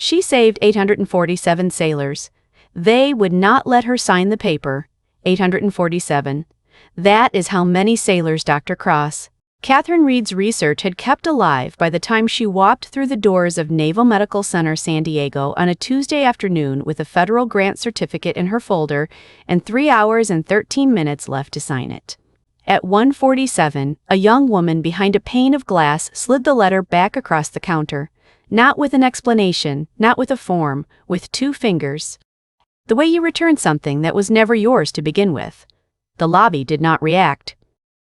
She saved 847 sailors. They would not let her sign the paper. 847. That is how many sailors, Dr. Cross. Catherine Reed's research had kept alive by the time she walked through the doors of Naval Medical Center San Diego on a Tuesday afternoon with a federal grant certificate in her folder and 3 hours and 13 minutes left to sign it. At 1:47, a young woman behind a pane of glass slid the letter back across the counter. Not with an explanation, not with a form, with 2 fingers. The way you return something that was never yours to begin with. The lobby did not react.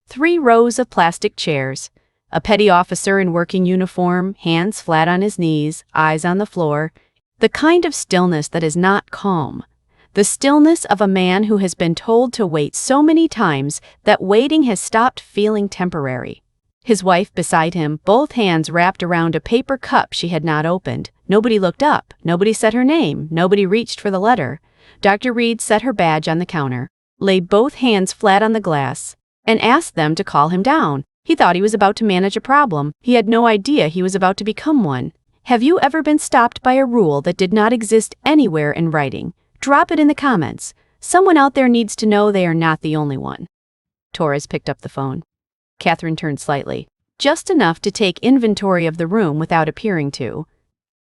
3 rows of plastic chairs. A petty officer in working uniform, hands flat on his knees, eyes on the floor. The kind of stillness that is not calm. The stillness of a man who has been told to wait so many times that waiting has stopped feeling temporary. His wife beside him, both hands wrapped around a paper cup she had not opened. Nobody looked up. Nobody said her name. Nobody reached for the letter. Dr. Reed set her badge on the counter, laid both hands flat on the glass, and asked them to call him down. He thought he was about to manage a problem. He had no idea he was about to become one. Have you ever been stopped by a rule that did not exist anywhere in writing? Drop it in the comments. Someone out there needs to know they are not the only one. Torres picked up the phone. Catherine turned slightly, just enough to take inventory of the room without appearing to.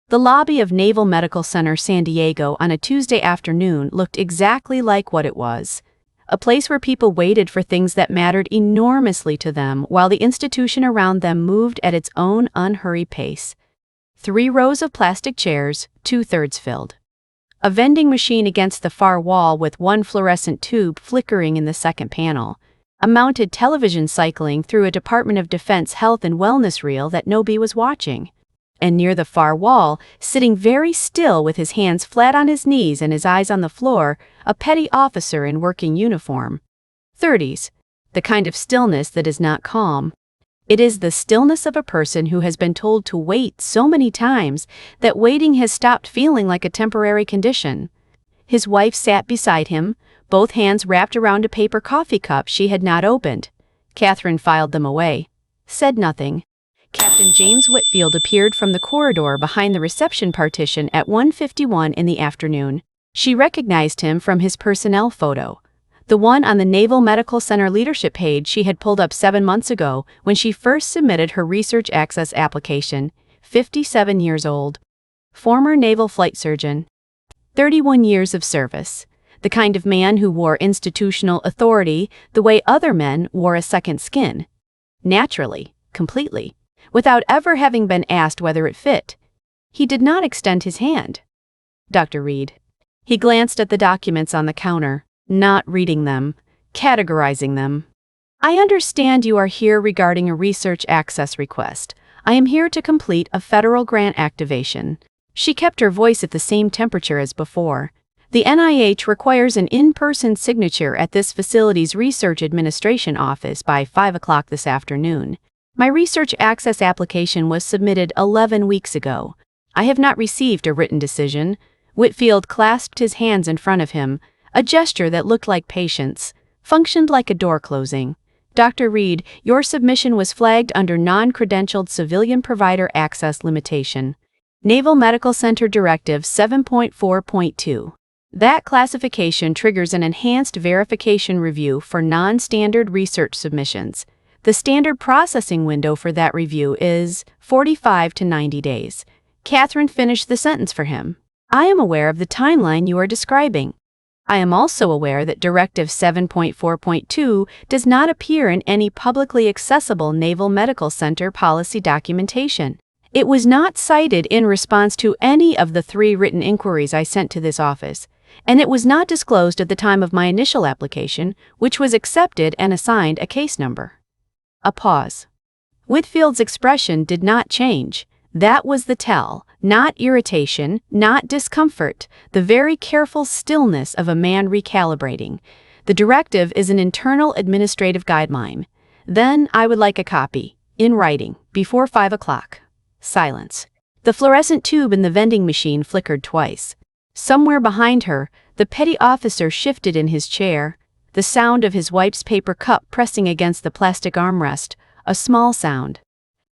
The lobby of Naval Medical Center San Diego on a Tuesday afternoon looked exactly like what it was. A place where people waited for things that mattered enormously to them while the institution around them moved at its own unhurried pace. 3 rows of plastic chairs, 2/3 filled. A vending machine against the far wall with 1 fluorescent tube flickering in the second panel. A mounted television cycling through a Department of Defense health and wellness reel that nobody was watching. And near the far wall, sitting very still with his hands flat on his knees and his eyes on the floor, a petty officer in working uniform. 30s. The kind of stillness that is not calm. It is the stillness of a person who has been told to wait so many times that waiting has stopped feeling like a temporary condition. His wife sat beside him, both hands wrapped around a paper coffee cup she had not opened. Catherine filed them away. Said nothing. Captain James Whitfield appeared from the corridor behind the reception partition at 1:51 in the afternoon. She recognized him from his personnel photo, the one on the Naval Medical Center leadership page she had pulled up 7 months ago when she first submitted her research access application. 57 years old. Former naval flight surgeon. 31 years of service. The kind of man who wore institutional authority the way other men wore a second skin. Naturally, completely. Without ever having been asked whether it fit. He did not extend his hand. Dr. Reed. He glanced at the documents on the counter, not reading them, categorizing them. I understand you are here regarding a research access request. I am here to complete a federal grant activation. She kept her voice at the same temperature as before. The NIH requires an in-person signature at this facility's research administration office by 5 o'clock this afternoon. My research access application was submitted 11 weeks ago. I have not received a written decision. Whitfield clasped his hands in front of him, a gesture that looked like patience, functioned like a door closing. Dr. Reed, your submission was flagged under non-credentialed civilian provider access limitation. Naval Medical Center Directive 7.4.2. That classification triggers an enhanced verification review for non-standard research submissions. The standard processing window for that review is 45 to 90 days. Catherine finished the sentence for him. I am aware of the timeline you are describing. I am also aware that Directive 7.4.2 does not appear in any publicly accessible Naval Medical Center policy documentation. It was not cited in response to any of the 3 written inquiries I sent to this office, and it was not disclosed at the time of my initial application, which was accepted and assigned a case number. A pause. Whitfield's expression did not change. That was the tell, not irritation, not discomfort, the very careful stillness of a man recalibrating. The directive is an internal administrative guideline. Then I would like a copy, in writing, before 5 o'clock. Silence. The fluorescent tube in the vending machine flickered twice. Somewhere behind her, the petty officer shifted in his chair, the sound of his wife's paper cup pressing against the plastic armrest, a small sound.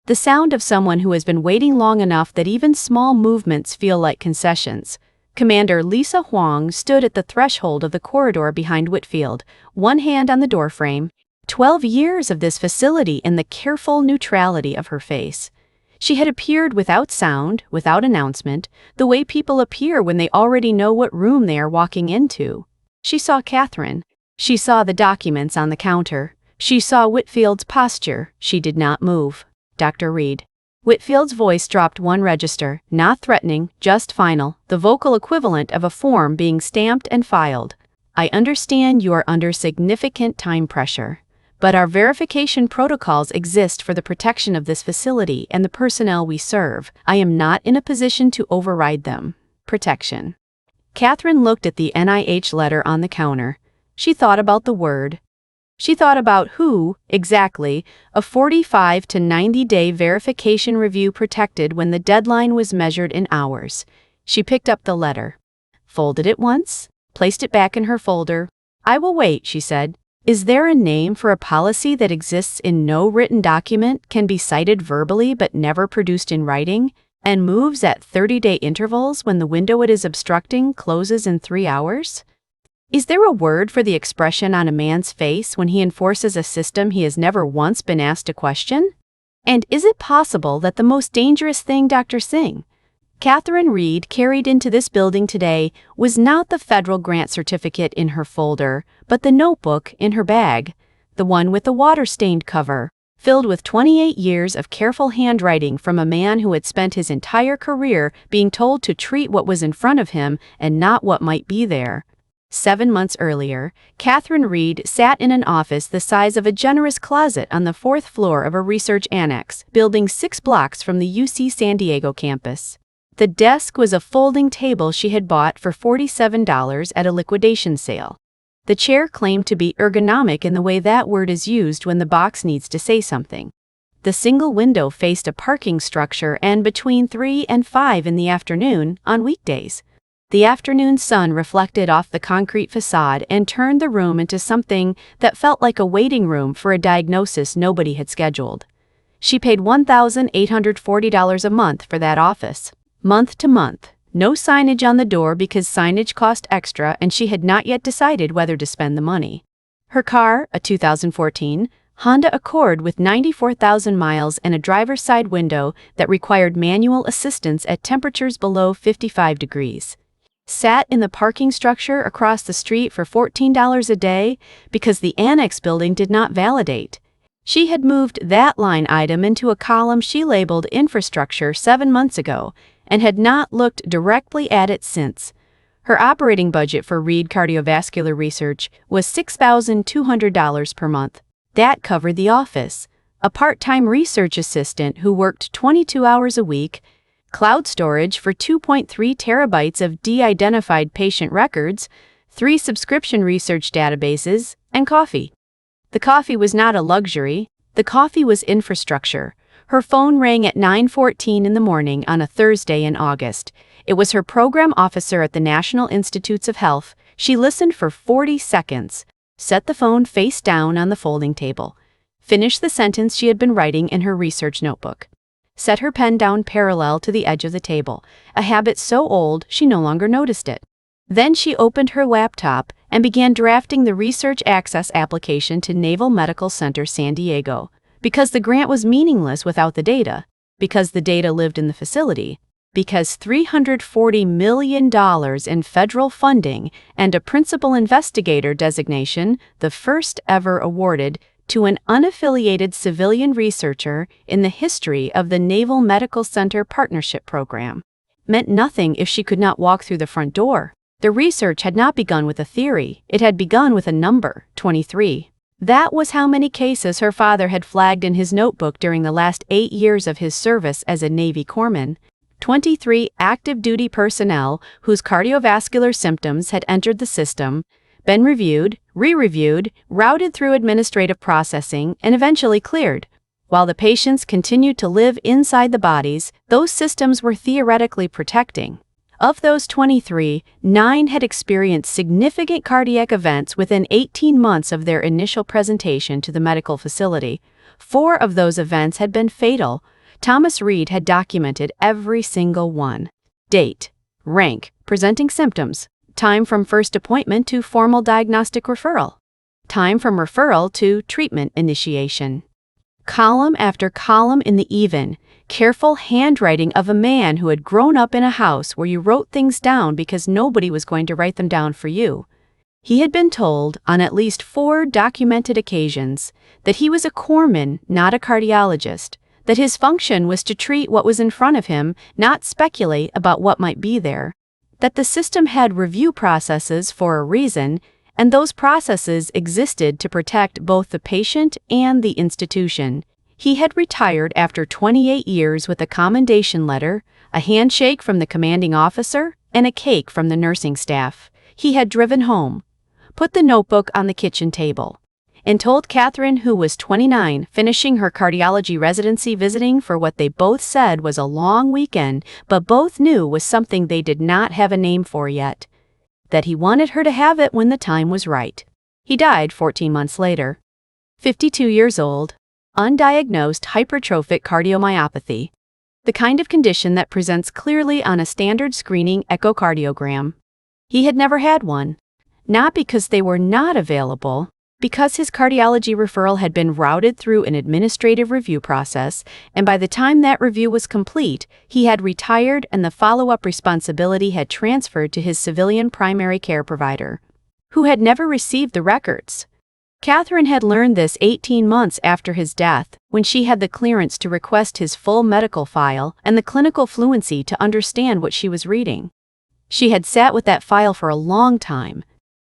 The sound of someone who has been waiting long enough that even small movements feel like concessions. Commander Lisa Huang stood at the threshold of the corridor behind Whitfield, one hand on the doorframe. 12 years of this facility and the careful neutrality of her face. She had appeared without sound, without announcement, the way people appear when they already know what room they are walking into. She saw Catherine. She saw the documents on the counter. She saw Whitfield's posture. She did not move. Dr. Reed. Whitfield's voice dropped one register, not threatening, just final, the vocal equivalent of a form being stamped and filed. I understand you are under significant time pressure, but our verification protocols exist for the protection of this facility and the personnel we serve. I am not in a position to override them. Protection. Catherine looked at the NIH letter on the counter. She thought about the word. She thought about who, exactly, a 45 to 90-day verification review protected when the deadline was measured in hours. She picked up the letter, folded it once, placed it back in her folder. I will wait, she said. Is there a name for a policy that exists in no written document, can be cited verbally but never produced in writing, and moves at 30-day intervals when the window it is obstructing closes in 3 hours? Is there a word for the expression on a man's face when he enforces a system he has never once been asked to question? And is it possible that the most dangerous thing Dr. Singh, Catherine Reed, carried into this building today was not the federal grant certificate in her folder, but the notebook in her bag, the one with the water-stained cover, filled with 28 years of careful handwriting from a man who had spent his entire career being told to treat what was in front of him and not what might be there. 7 months earlier, Catherine Reed sat in an office the size of a generous closet on the 4th floor of a research annex, building 6 blocks from the UC San Diego campus. The desk was a folding table she had bought for $47 at a liquidation sale. The chair claimed to be ergonomic in the way that word is used when the box needs to say something. The single window faced a parking structure and between 3 and 5 in the afternoon on weekdays. The afternoon sun reflected off the concrete facade and turned the room into something that felt like a waiting room for a diagnosis nobody had scheduled. She paid $1,840 a month for that office. Month to month. No signage on the door because signage cost extra and she had not yet decided whether to spend the money. Her car, a 2014 Honda Accord with 94,000 miles and a driver's side window that required manual assistance at temperatures below 55 degrees. Sat in the parking structure across the street for $14 a day because the annex building did not validate. She had moved that line item into a column she labeled infrastructure 7 months ago and had not looked directly at it since. Her operating budget for Reed Cardiovascular Research was $6,200 per month. That covered the office, a part-time research assistant who worked 22 hours a week, cloud storage for 2.3 terabytes of de-identified patient records, 3 subscription research databases, and coffee. The coffee was not a luxury. The coffee was infrastructure. Her phone rang at 9:14 in the morning on a Thursday in August. It was her program officer at the National Institutes of Health. She listened for 40 seconds, set the phone face down on the folding table, finished the sentence she had been writing in her research notebook, set her pen down parallel to the edge of the table, a habit so old she no longer noticed it. Then she opened her laptop and began drafting the research access application to Naval Medical Center San Diego. Because the grant was meaningless without the data, because the data lived in the facility, because $340 million in federal funding and a principal investigator designation, the first ever awarded to an unaffiliated civilian researcher in the history of the Naval Medical Center Partnership Program, meant nothing if she could not walk through the front door. The research had not begun with a theory, it had begun with a number, 23. That was how many cases her father had flagged in his notebook during the last 8 years of his service as a Navy corpsman. 23 active duty personnel whose cardiovascular symptoms had entered the system, been reviewed, re-reviewed, routed through administrative processing, and eventually cleared. While the patients continued to live inside the bodies those systems were theoretically protecting. Of those 23, 9 had experienced significant cardiac events within 18 months of their initial presentation to the medical facility. 4 of those events had been fatal. Thomas Reed had documented every single one. Date, rank, presenting symptoms, time from first appointment to formal diagnostic referral, time from referral to treatment initiation. Column after column in the even, careful handwriting of a man who had grown up in a house where you wrote things down because nobody was going to write them down for you. He had been told, on at least 4 documented occasions, that he was a corpsman, not a cardiologist, that his function was to treat what was in front of him, not speculate about what might be there, that the system had review processes for a reason, and those processes existed to protect both the patient and the institution. He had retired after 28 years with a commendation letter, a handshake from the commanding officer, and a cake from the nursing staff. He had driven home, put the notebook on the kitchen table, and told Catherine, who was 29, finishing her cardiology residency, visiting for what they both said was a long weekend, but both knew was something they did not have a name for yet, that he wanted her to have it when the time was right. He died 14 months later. 52 years old, undiagnosed hypertrophic cardiomyopathy, the kind of condition that presents clearly on a standard screening echocardiogram. He had never had one, not because they were not available, because his cardiology referral had been routed through an administrative review process, and by the time that review was complete, he had retired and the follow-up responsibility had transferred to his civilian primary care provider, who had never received the records. Catherine had learned this 18 months after his death, when she had the clearance to request his full medical file and the clinical fluency to understand what she was reading. She had sat with that file for a long time.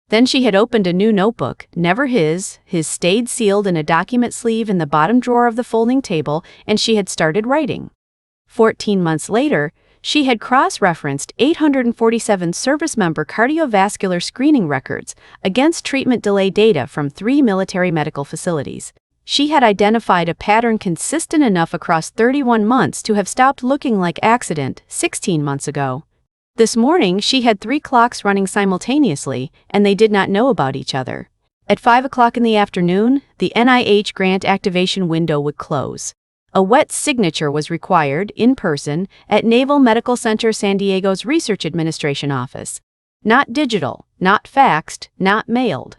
Then she had opened a new notebook, never his stayed sealed in a document sleeve in the bottom drawer of the folding table, and she had started writing. 14 months later, she had cross-referenced 847 service member cardiovascular screening records against treatment delay data from 3 military medical facilities. She had identified a pattern consistent enough across 31 months to have stopped looking like accident 16 months ago. This morning, she had 3 clocks running simultaneously, and they did not know about each other. At 5 o'clock in the afternoon, the NIH grant activation window would close. A wet signature was required, in person, at Naval Medical Center San Diego's Research Administration office. Not digital, not faxed, not mailed.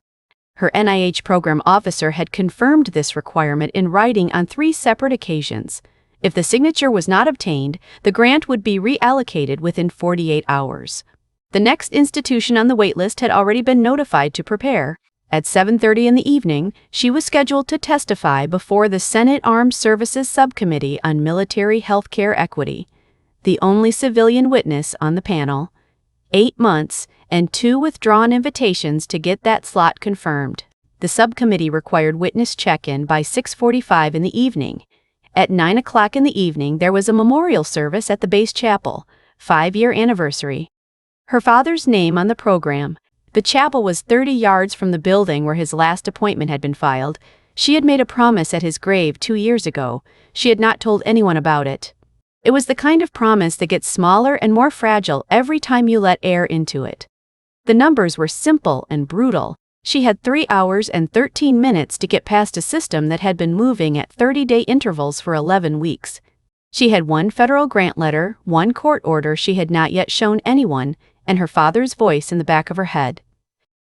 Her NIH program officer had confirmed this requirement in writing on 3 separate occasions. If the signature was not obtained, the grant would be reallocated within 48 hours. The next institution on the waitlist had already been notified to prepare. At 7:30 in the evening, she was scheduled to testify before the Senate Armed Services Subcommittee on Military Healthcare Equity, the only civilian witness on the panel. 8 months and 2 withdrawn invitations to get that slot confirmed. The subcommittee required witness check-in by 6:45 in the evening. At 9 o'clock in the evening, there was a memorial service at the base chapel, 5-year anniversary. Her father's name on the program. The chapel was 30 yards from the building where his last appointment had been filed. She had made a promise at his grave 2 years ago. She had not told anyone about it. It was the kind of promise that gets smaller and more fragile every time you let air into it. The numbers were simple and brutal. She had 3 hours and 13 minutes to get past a system that had been moving at 30-day intervals for 11 weeks. She had 1 federal grant letter, 1 court order she had not yet shown anyone, and her father's voice in the back of her head.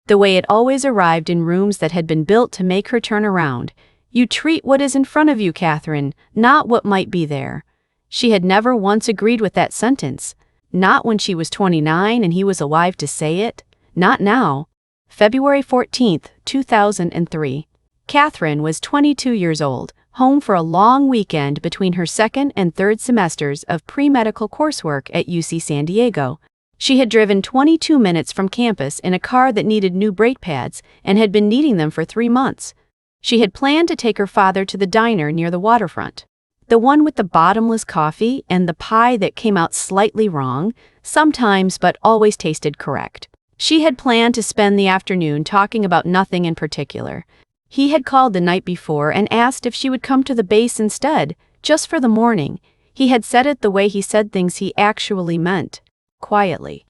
The way it always arrived in rooms that had been built to make her turn around. You treat what is in front of you, Catherine, not what might be there. She had never once agreed with that sentence. Not when she was 29 and he was alive to say it. Not now. February 14, 2003. Catherine was 22 years old, home for a long weekend between her 2nd and 3rd semesters of pre-medical coursework at UC San Diego. She had driven 22 minutes from campus in a car that needed new brake pads and had been needing them for 3 months. She had planned to take her father to the diner near the waterfront, the one with the bottomless coffee and the pie that came out slightly wrong, sometimes but always tasted correct. She had planned to spend the afternoon talking about nothing in particular. He had called the night before and asked if she would come to the base instead, just for the morning. He had said it the way he said things he actually meant, quietly,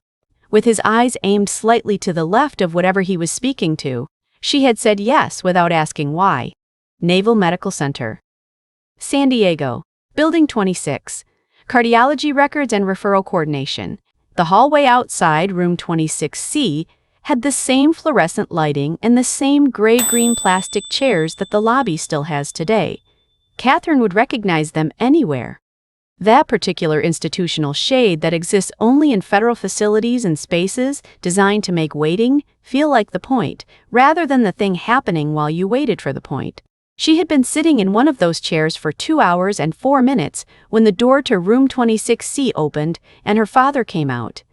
with his eyes aimed slightly to the left of whatever he was speaking to. She had said yes without asking why. Naval Medical Center, San Diego. Building 26. Cardiology records and referral coordination. The hallway outside room 26C had the same fluorescent lighting and the same gray-green plastic chairs that the lobby still has today. Catherine would recognize them anywhere. That particular institutional shade that exists only in federal facilities and spaces designed to make waiting feel like the point, rather than the thing happening while you waited for the point. She had been sitting in one of those chairs for 2 hours and 4 minutes when the door to room 26C opened and her father came out.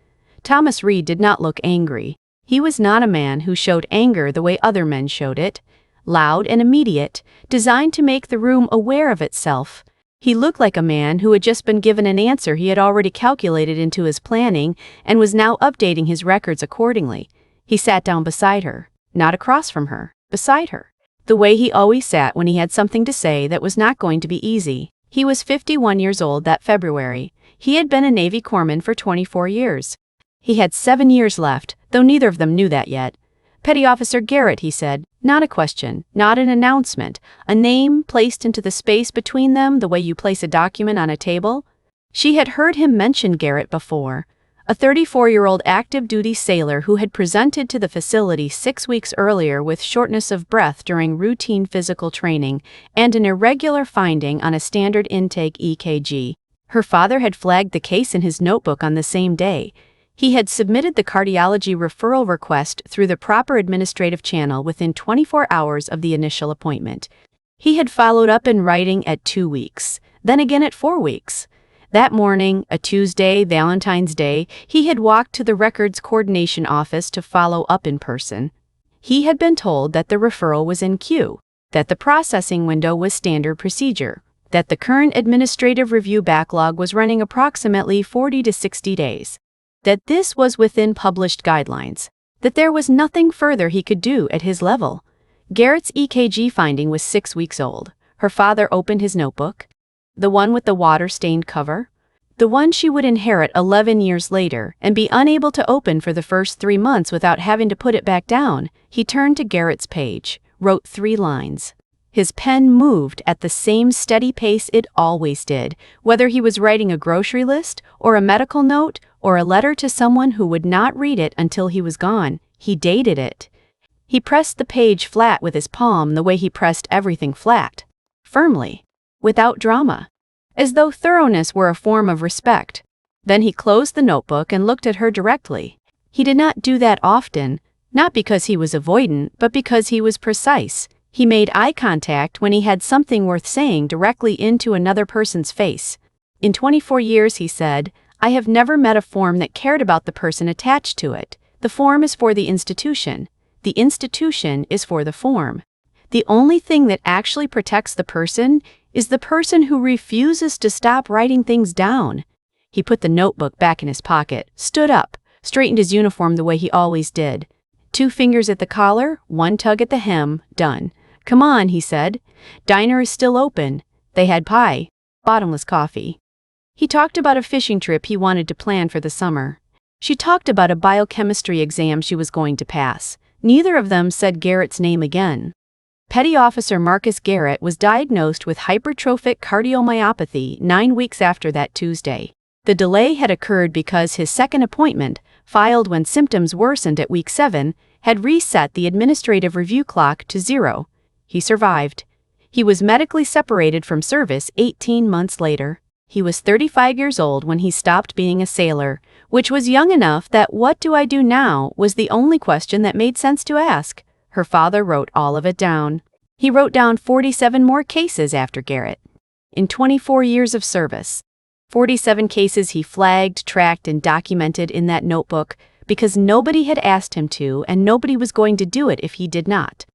Thomas Reed did not look angry. He was not a man who showed anger the way other men showed it. Loud and immediate, designed to make the room aware of itself. He looked like a man who had just been given an answer he had already calculated into his planning and was now updating his records accordingly. He sat down beside her, not across from her, beside her. The way he always sat when he had something to say that was not going to be easy. He was 51 years old that February. He had been a Navy corpsman for 24 years. He had 7 years left, though neither of them knew that yet. Petty Officer Garrett, he said, not a question, not an announcement, a name placed into the space between them the way you place a document on a table. She had heard him mention Garrett before, a 34-year-old active-duty sailor who had presented to the facility 6 weeks earlier with shortness of breath during routine physical training and an irregular finding on a standard intake EKG. Her father had flagged the case in his notebook on the same day. He had submitted the cardiology referral request through the proper administrative channel within 24 hours of the initial appointment. He had followed up in writing at 2 weeks, then again at 4 weeks. That morning, a Tuesday, Valentine's Day, he had walked to the records coordination office to follow up in person. He had been told that the referral was in queue, that the processing window was standard procedure, that the current administrative review backlog was running approximately 40 to 60 days. That this was within published guidelines, that there was nothing further he could do at his level. Garrett's EKG finding was 6 weeks old. Her father opened his notebook. The one with the water-stained cover? The one she would inherit 11 years later and be unable to open for the first 3 months without having to put it back down. He turned to Garrett's page, wrote 3 lines. His pen moved at the same steady pace it always did, whether he was writing a grocery list or a medical note or a letter to someone who would not read it until he was gone. He dated it. He pressed the page flat with his palm the way he pressed everything flat. Firmly. Without drama. As though thoroughness were a form of respect. Then he closed the notebook and looked at her directly. He did not do that often, not because he was avoidant, but because he was precise. He made eye contact when he had something worth saying directly into another person's face. In 24 years, he said, I have never met a form that cared about the person attached to it. The form is for the institution. The institution is for the form. The only thing that actually protects the person is the person who refuses to stop writing things down. He put the notebook back in his pocket, stood up, straightened his uniform the way he always did. 2 fingers at the collar, 1 tug at the hem, done. Come on, he said. Diner is still open. They had pie, bottomless coffee. He talked about a fishing trip he wanted to plan for the summer. She talked about a biochemistry exam she was going to pass. Neither of them said Garrett's name again. Petty Officer Marcus Garrett was diagnosed with hypertrophic cardiomyopathy 9 weeks after that Tuesday. The delay had occurred because his second appointment, filed when symptoms worsened at week 7, had reset the administrative review clock to 0. He survived. He was medically separated from service 18 months later. He was 35 years old when he stopped being a sailor, which was young enough that "what do I do now?" was the only question that made sense to ask. Her father wrote all of it down. He wrote down 47 more cases after Garrett. In 24 years of service. 47 cases he flagged, tracked, and documented in that notebook because nobody had asked him to and nobody was going to do it if he did not.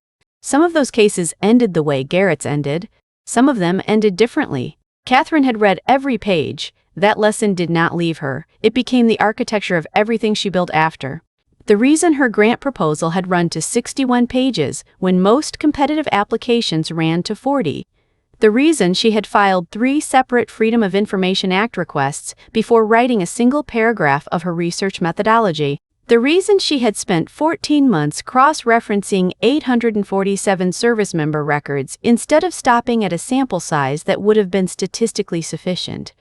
Some of those cases ended the way Garrett's ended. Some of them ended differently. Catherine had read every page. That lesson did not leave her. It became the architecture of everything she built after. The reason her grant proposal had run to 61 pages when most competitive applications ran to 40. The reason she had filed 3 separate Freedom of Information Act requests before writing a single paragraph of her research methodology. The reason she had spent 14 months cross-referencing 847 service member records instead of stopping at a sample size that would have been statistically sufficient.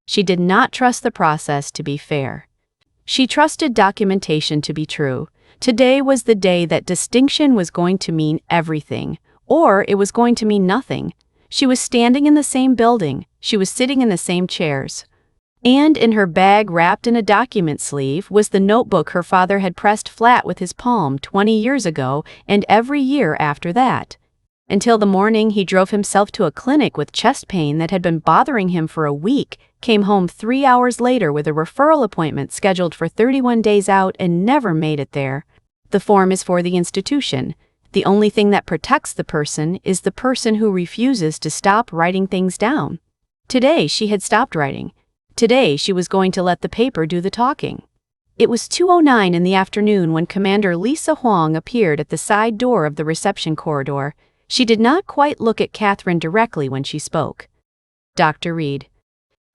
She did not trust the process to be fair. She trusted documentation to be true. Today was the day that distinction was going to mean everything, or it was going to mean nothing. She was standing in the same building. She was sitting in the same chairs. And in her bag, wrapped in a document sleeve, was the notebook her father had pressed flat with his palm 20 years ago and every year after that. Until the morning he drove himself to a clinic with chest pain that had been bothering him for a week, came home 3 hours later with a referral appointment scheduled for 31 days out and never made it there. The form is for the institution. The only thing that protects the person is the person who refuses to stop writing things down. Today she had stopped writing. Today she was going to let the paper do the talking. It was 2:09 in the afternoon when Commander Lisa Huang appeared at the side door of the reception corridor. She did not quite look at Catherine directly when she spoke. Dr. Reed.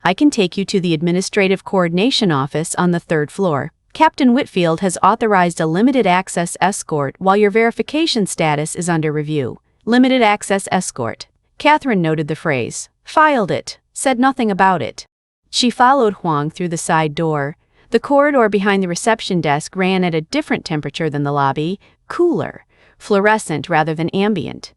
I can take you to the Administrative Coordination Office on the 3rd floor. Captain Whitfield has authorized a limited access escort while your verification status is under review. Limited access escort. Catherine noted the phrase, filed it, said nothing about it. She followed Huang through the side door. The corridor behind the reception desk ran at a different temperature than the lobby, cooler, fluorescent rather than ambient.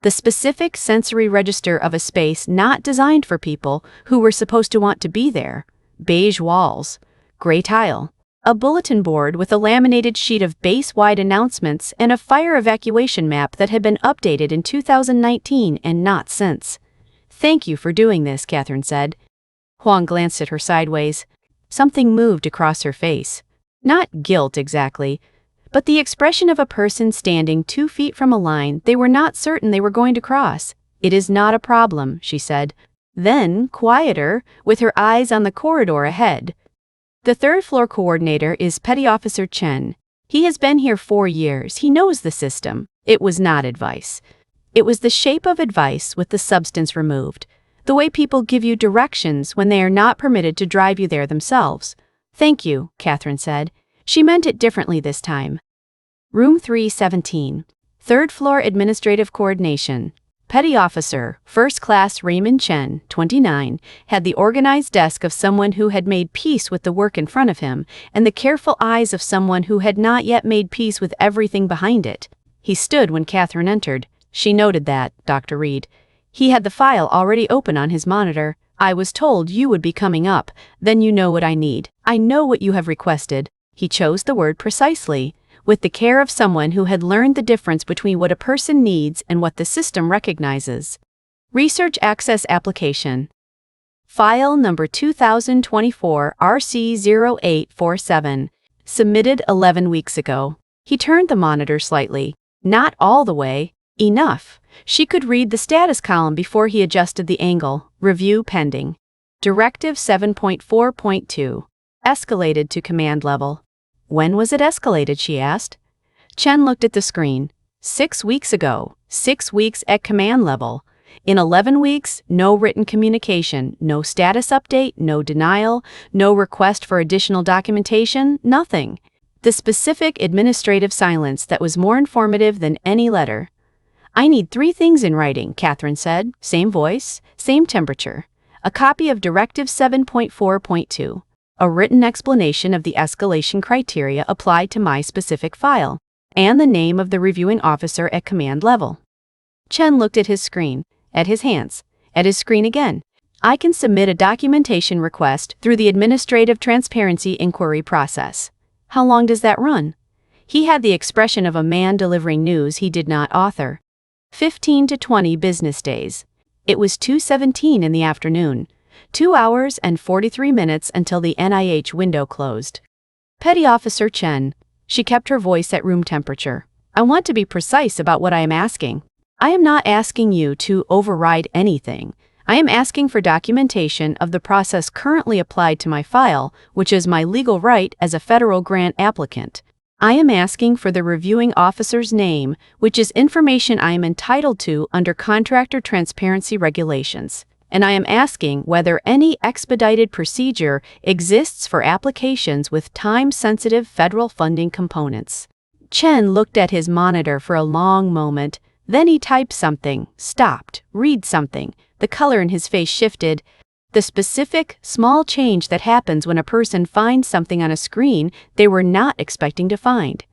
The specific sensory register of a space not designed for people who were supposed to want to be there. Beige walls, gray tile, a bulletin board with a laminated sheet of base-wide announcements and a fire evacuation map that had been updated in 2019 and not since. Thank you for doing this, Catherine said. Huang glanced at her sideways. Something moved across her face. Not guilt exactly, but the expression of a person standing 2 feet from a line they were not certain they were going to cross. It is not a problem, she said. Then, quieter, with her eyes on the corridor ahead. The 3rd floor coordinator is Petty Officer Chen. He has been here 4 years. He knows the system. It was not advice. It was the shape of advice with the substance removed. The way people give you directions when they are not permitted to drive you there themselves. Thank you, Catherine said. She meant it differently this time. Room 317. 3rd floor Administrative Coordination. Petty Officer, First Class Raymond Chen, 29, had the organized desk of someone who had made peace with the work in front of him, and the careful eyes of someone who had not yet made peace with everything behind it. He stood when Catherine entered. She noted that, Dr. Reed. He had the file already open on his monitor. I was told you would be coming up. Then you know what I need. I know what you have requested. He chose the word precisely, with the care of someone who had learned the difference between what a person needs and what the system recognizes. Research Access Application. File number 2024 RC0847. Submitted 11 weeks ago. He turned the monitor slightly. Not all the way. Enough. She could read the status column before he adjusted the angle. Review pending. Directive 7.4.2. Escalated to command level. When was it escalated, she asked. Chen looked at the screen. 6 weeks ago. 6 weeks at command level. In 11 weeks, no written communication, no status update, no denial, no request for additional documentation, nothing. The specific administrative silence that was more informative than any letter. I need 3 things in writing, Catherine said. Same voice, same temperature. A copy of Directive 7.4.2. A written explanation of the escalation criteria applied to my specific file, and the name of the reviewing officer at command level. Chen looked at his screen, at his hands, at his screen again. I can submit a documentation request through the Administrative Transparency Inquiry process. How long does that run? He had the expression of a man delivering news he did not author. 15 to 20 business days. It was 2:17 in the afternoon. 2 hours and 43 minutes until the NIH window closed. Petty Officer Chen. She kept her voice at room temperature. I want to be precise about what I am asking. I am not asking you to override anything. I am asking for documentation of the process currently applied to my file, which is my legal right as a federal grant applicant. I am asking for the reviewing officer's name, which is information I am entitled to under contractor transparency regulations. and I am asking whether any expedited procedure exists for applications with time-sensitive federal funding components. Chen looked at his monitor for a long moment, then he typed something, stopped, read something. The color in his face shifted. The specific, small change that happens when a person finds something on a screen they were not expecting to find.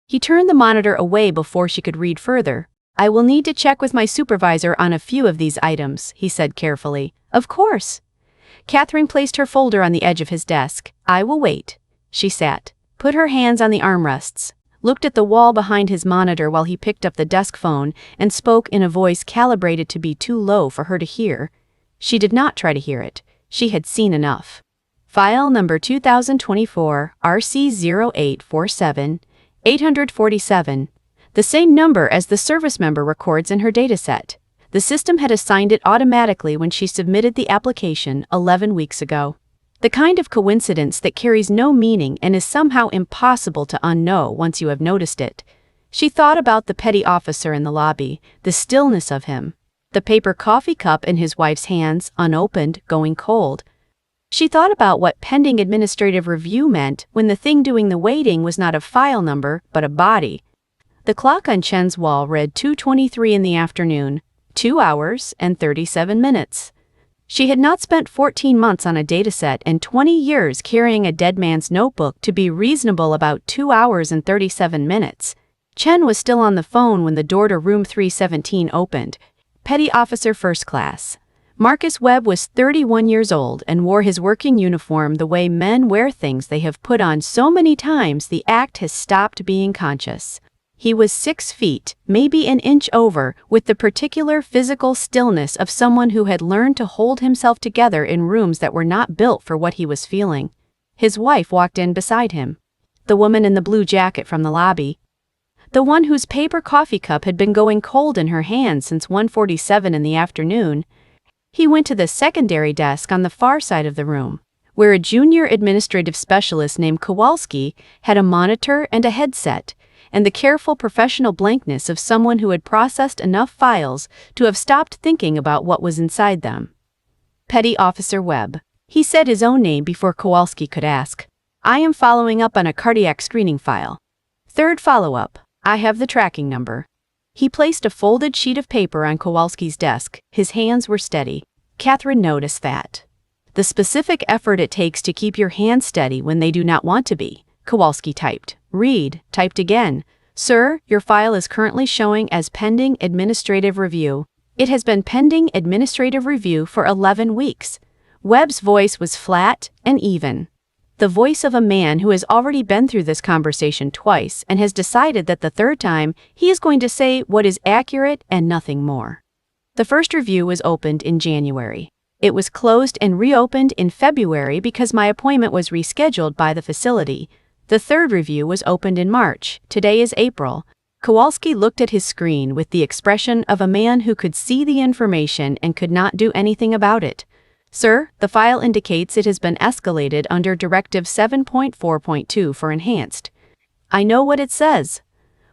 He turned the monitor away before she could read further. I will need to check with my supervisor on a few of these items, he said carefully. Of course. Catherine placed her folder on the edge of his desk. I will wait. She sat, put her hands on the armrests, looked at the wall behind his monitor while he picked up the desk phone and spoke in a voice calibrated to be too low for her to hear. She did not try to hear it. She had seen enough. File number 2024 RC0847 847, the same number as the service member records in her dataset. The system had assigned it automatically when she submitted the application 11 weeks ago. The kind of coincidence that carries no meaning and is somehow impossible to unknow once you have noticed it. She thought about the petty officer in the lobby, the stillness of him, the paper coffee cup in his wife's hands, unopened, going cold. She thought about what pending administrative review meant when the thing doing the waiting was not a file number, but a body. The clock on Chen's wall read 2:23 in the afternoon, 2 hours and 37 minutes. She had not spent 14 months on a dataset and 20 years carrying a dead man's notebook to be reasonable about 2 hours and 37 minutes. Chen was still on the phone when the door to room 317 opened. Petty Officer First Class. Marcus Webb was 31 years old and wore his working uniform the way men wear things they have put on so many times the act has stopped being conscious. He was 6 feet, maybe an inch over, with the particular physical stillness of someone who had learned to hold himself together in rooms that were not built for what he was feeling. His wife walked in beside him. The woman in the blue jacket from the lobby. The one whose paper coffee cup had been going cold in her hand since 1:47 in the afternoon. He went to the secondary desk on the far side of the room, where a junior administrative specialist named Kowalski had a monitor and a headset, and the careful professional blankness of someone who had processed enough files to have stopped thinking about what was inside them. Petty Officer Webb. He said his own name before Kowalski could ask. I am following up on a cardiac screening file. Third follow-up. I have the tracking number. He placed a folded sheet of paper on Kowalski's desk. His hands were steady. Catherine noticed that. The specific effort it takes to keep your hands steady when they do not want to be. Kowalski typed. Read, typed again. Sir, your file is currently showing as pending administrative review. It has been pending administrative review for 11 weeks. Webb's voice was flat and even. The voice of a man who has already been through this conversation twice and has decided that the third time he is going to say what is accurate and nothing more. The first review was opened in January. It was closed and reopened in February because my appointment was rescheduled by the facility. The third review was opened in March. Today is April. Kowalski looked at his screen with the expression of a man who could see the information and could not do anything about it. Sir, the file indicates it has been escalated under Directive 7.4.2 for enhanced. I know what it says.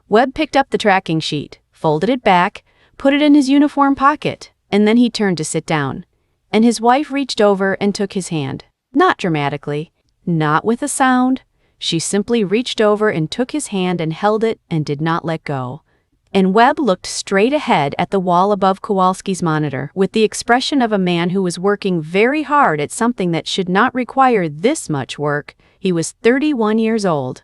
Webb picked up the tracking sheet, folded it back, put it in his uniform pocket, and then he turned to sit down. And his wife reached over and took his hand. Not dramatically, not with a sound. She simply reached over and took his hand and held it and did not let go. And Webb looked straight ahead at the wall above Kowalski's monitor with the expression of a man who was working very hard at something that should not require this much work. He was 31 years old.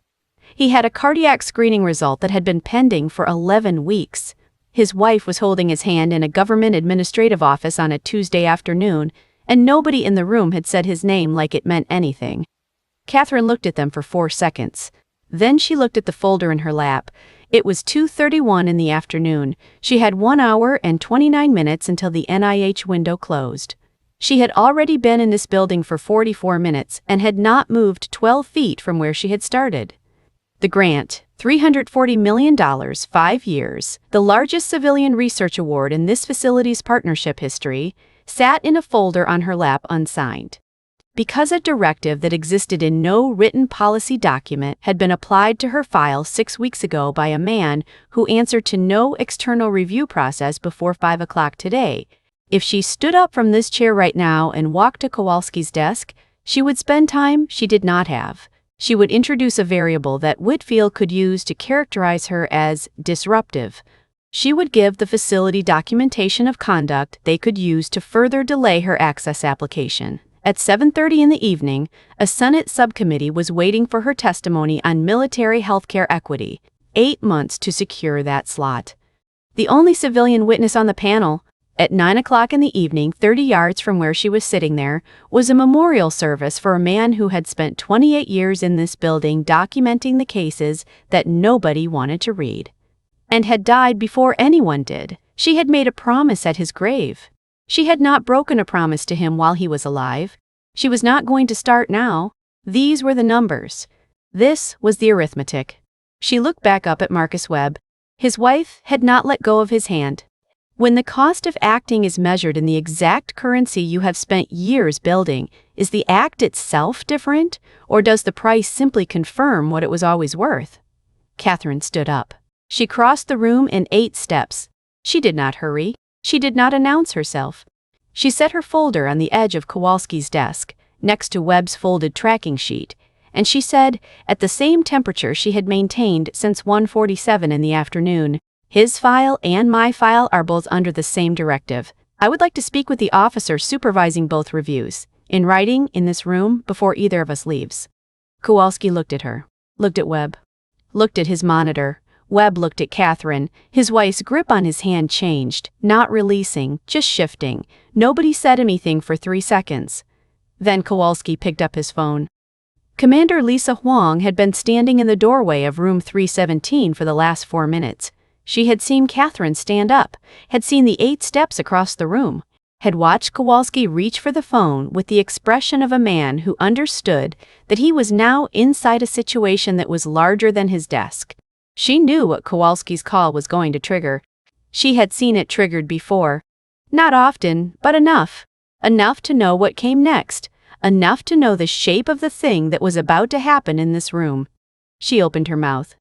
He had a cardiac screening result that had been pending for 11 weeks. His wife was holding his hand in a government administrative office on a Tuesday afternoon, and nobody in the room had said his name like it meant anything. Catherine looked at them for 4 seconds. Then she looked at the folder in her lap. It was 2:31 in the afternoon. She had 1 hour and 29 minutes until the NIH window closed. She had already been in this building for 44 minutes and had not moved 12 feet from where she had started. The grant, $340 million, 5 years, the largest civilian research award in this facility's partnership history, sat in a folder on her lap unsigned. Because a directive that existed in no written policy document had been applied to her file 6 weeks ago by a man who answered to no external review process before 5 o'clock today, If she stood up from this chair right now and walked to Kowalski's desk, she would spend time she did not have. She would introduce a variable that Whitfield could use to characterize her as disruptive. She would give the facility documentation of conduct they could use to further delay her access application. At 7:30 in the evening, a Senate subcommittee was waiting for her testimony on military healthcare equity, 8 months to secure that slot. The only civilian witness on the panel, at 9 o'clock in the evening, 30 yards from where she was sitting there, was a memorial service for a man who had spent 28 years in this building documenting the cases that nobody wanted to read, and had died before anyone did. She had made a promise at his grave. She had not broken a promise to him while he was alive. She was not going to start now. These were the numbers. This was the arithmetic. She looked back up at Marcus Webb. His wife had not let go of his hand. When the cost of acting is measured in the exact currency you have spent years building, is the act itself different, or does the price simply confirm what it was always worth? Catherine stood up. She crossed the room in 8 steps. She did not hurry. She did not announce herself. She set her folder on the edge of Kowalski's desk, next to Webb's folded tracking sheet, and she said, at the same temperature she had maintained since 1:47 in the afternoon, "His file and my file are both under the same directive. I would like to speak with the officer supervising both reviews, in writing, in this room, before either of us leaves." Kowalski looked at her, looked at Webb, looked at his monitor. Webb looked at Catherine. His wife's grip on his hand changed, not releasing, just shifting. Nobody said anything for 3 seconds. Then Kowalski picked up his phone. Commander Lisa Huang had been standing in the doorway of room 317 for the last 4 minutes. She had seen Catherine stand up, had seen the 8 steps across the room, had watched Kowalski reach for the phone with the expression of a man who understood that he was now inside a situation that was larger than his desk. She knew what Kowalski's call was going to trigger. She had seen it triggered before. Not often, but enough. Enough to know what came next. Enough to know the shape of the thing that was about to happen in this room. She opened her mouth,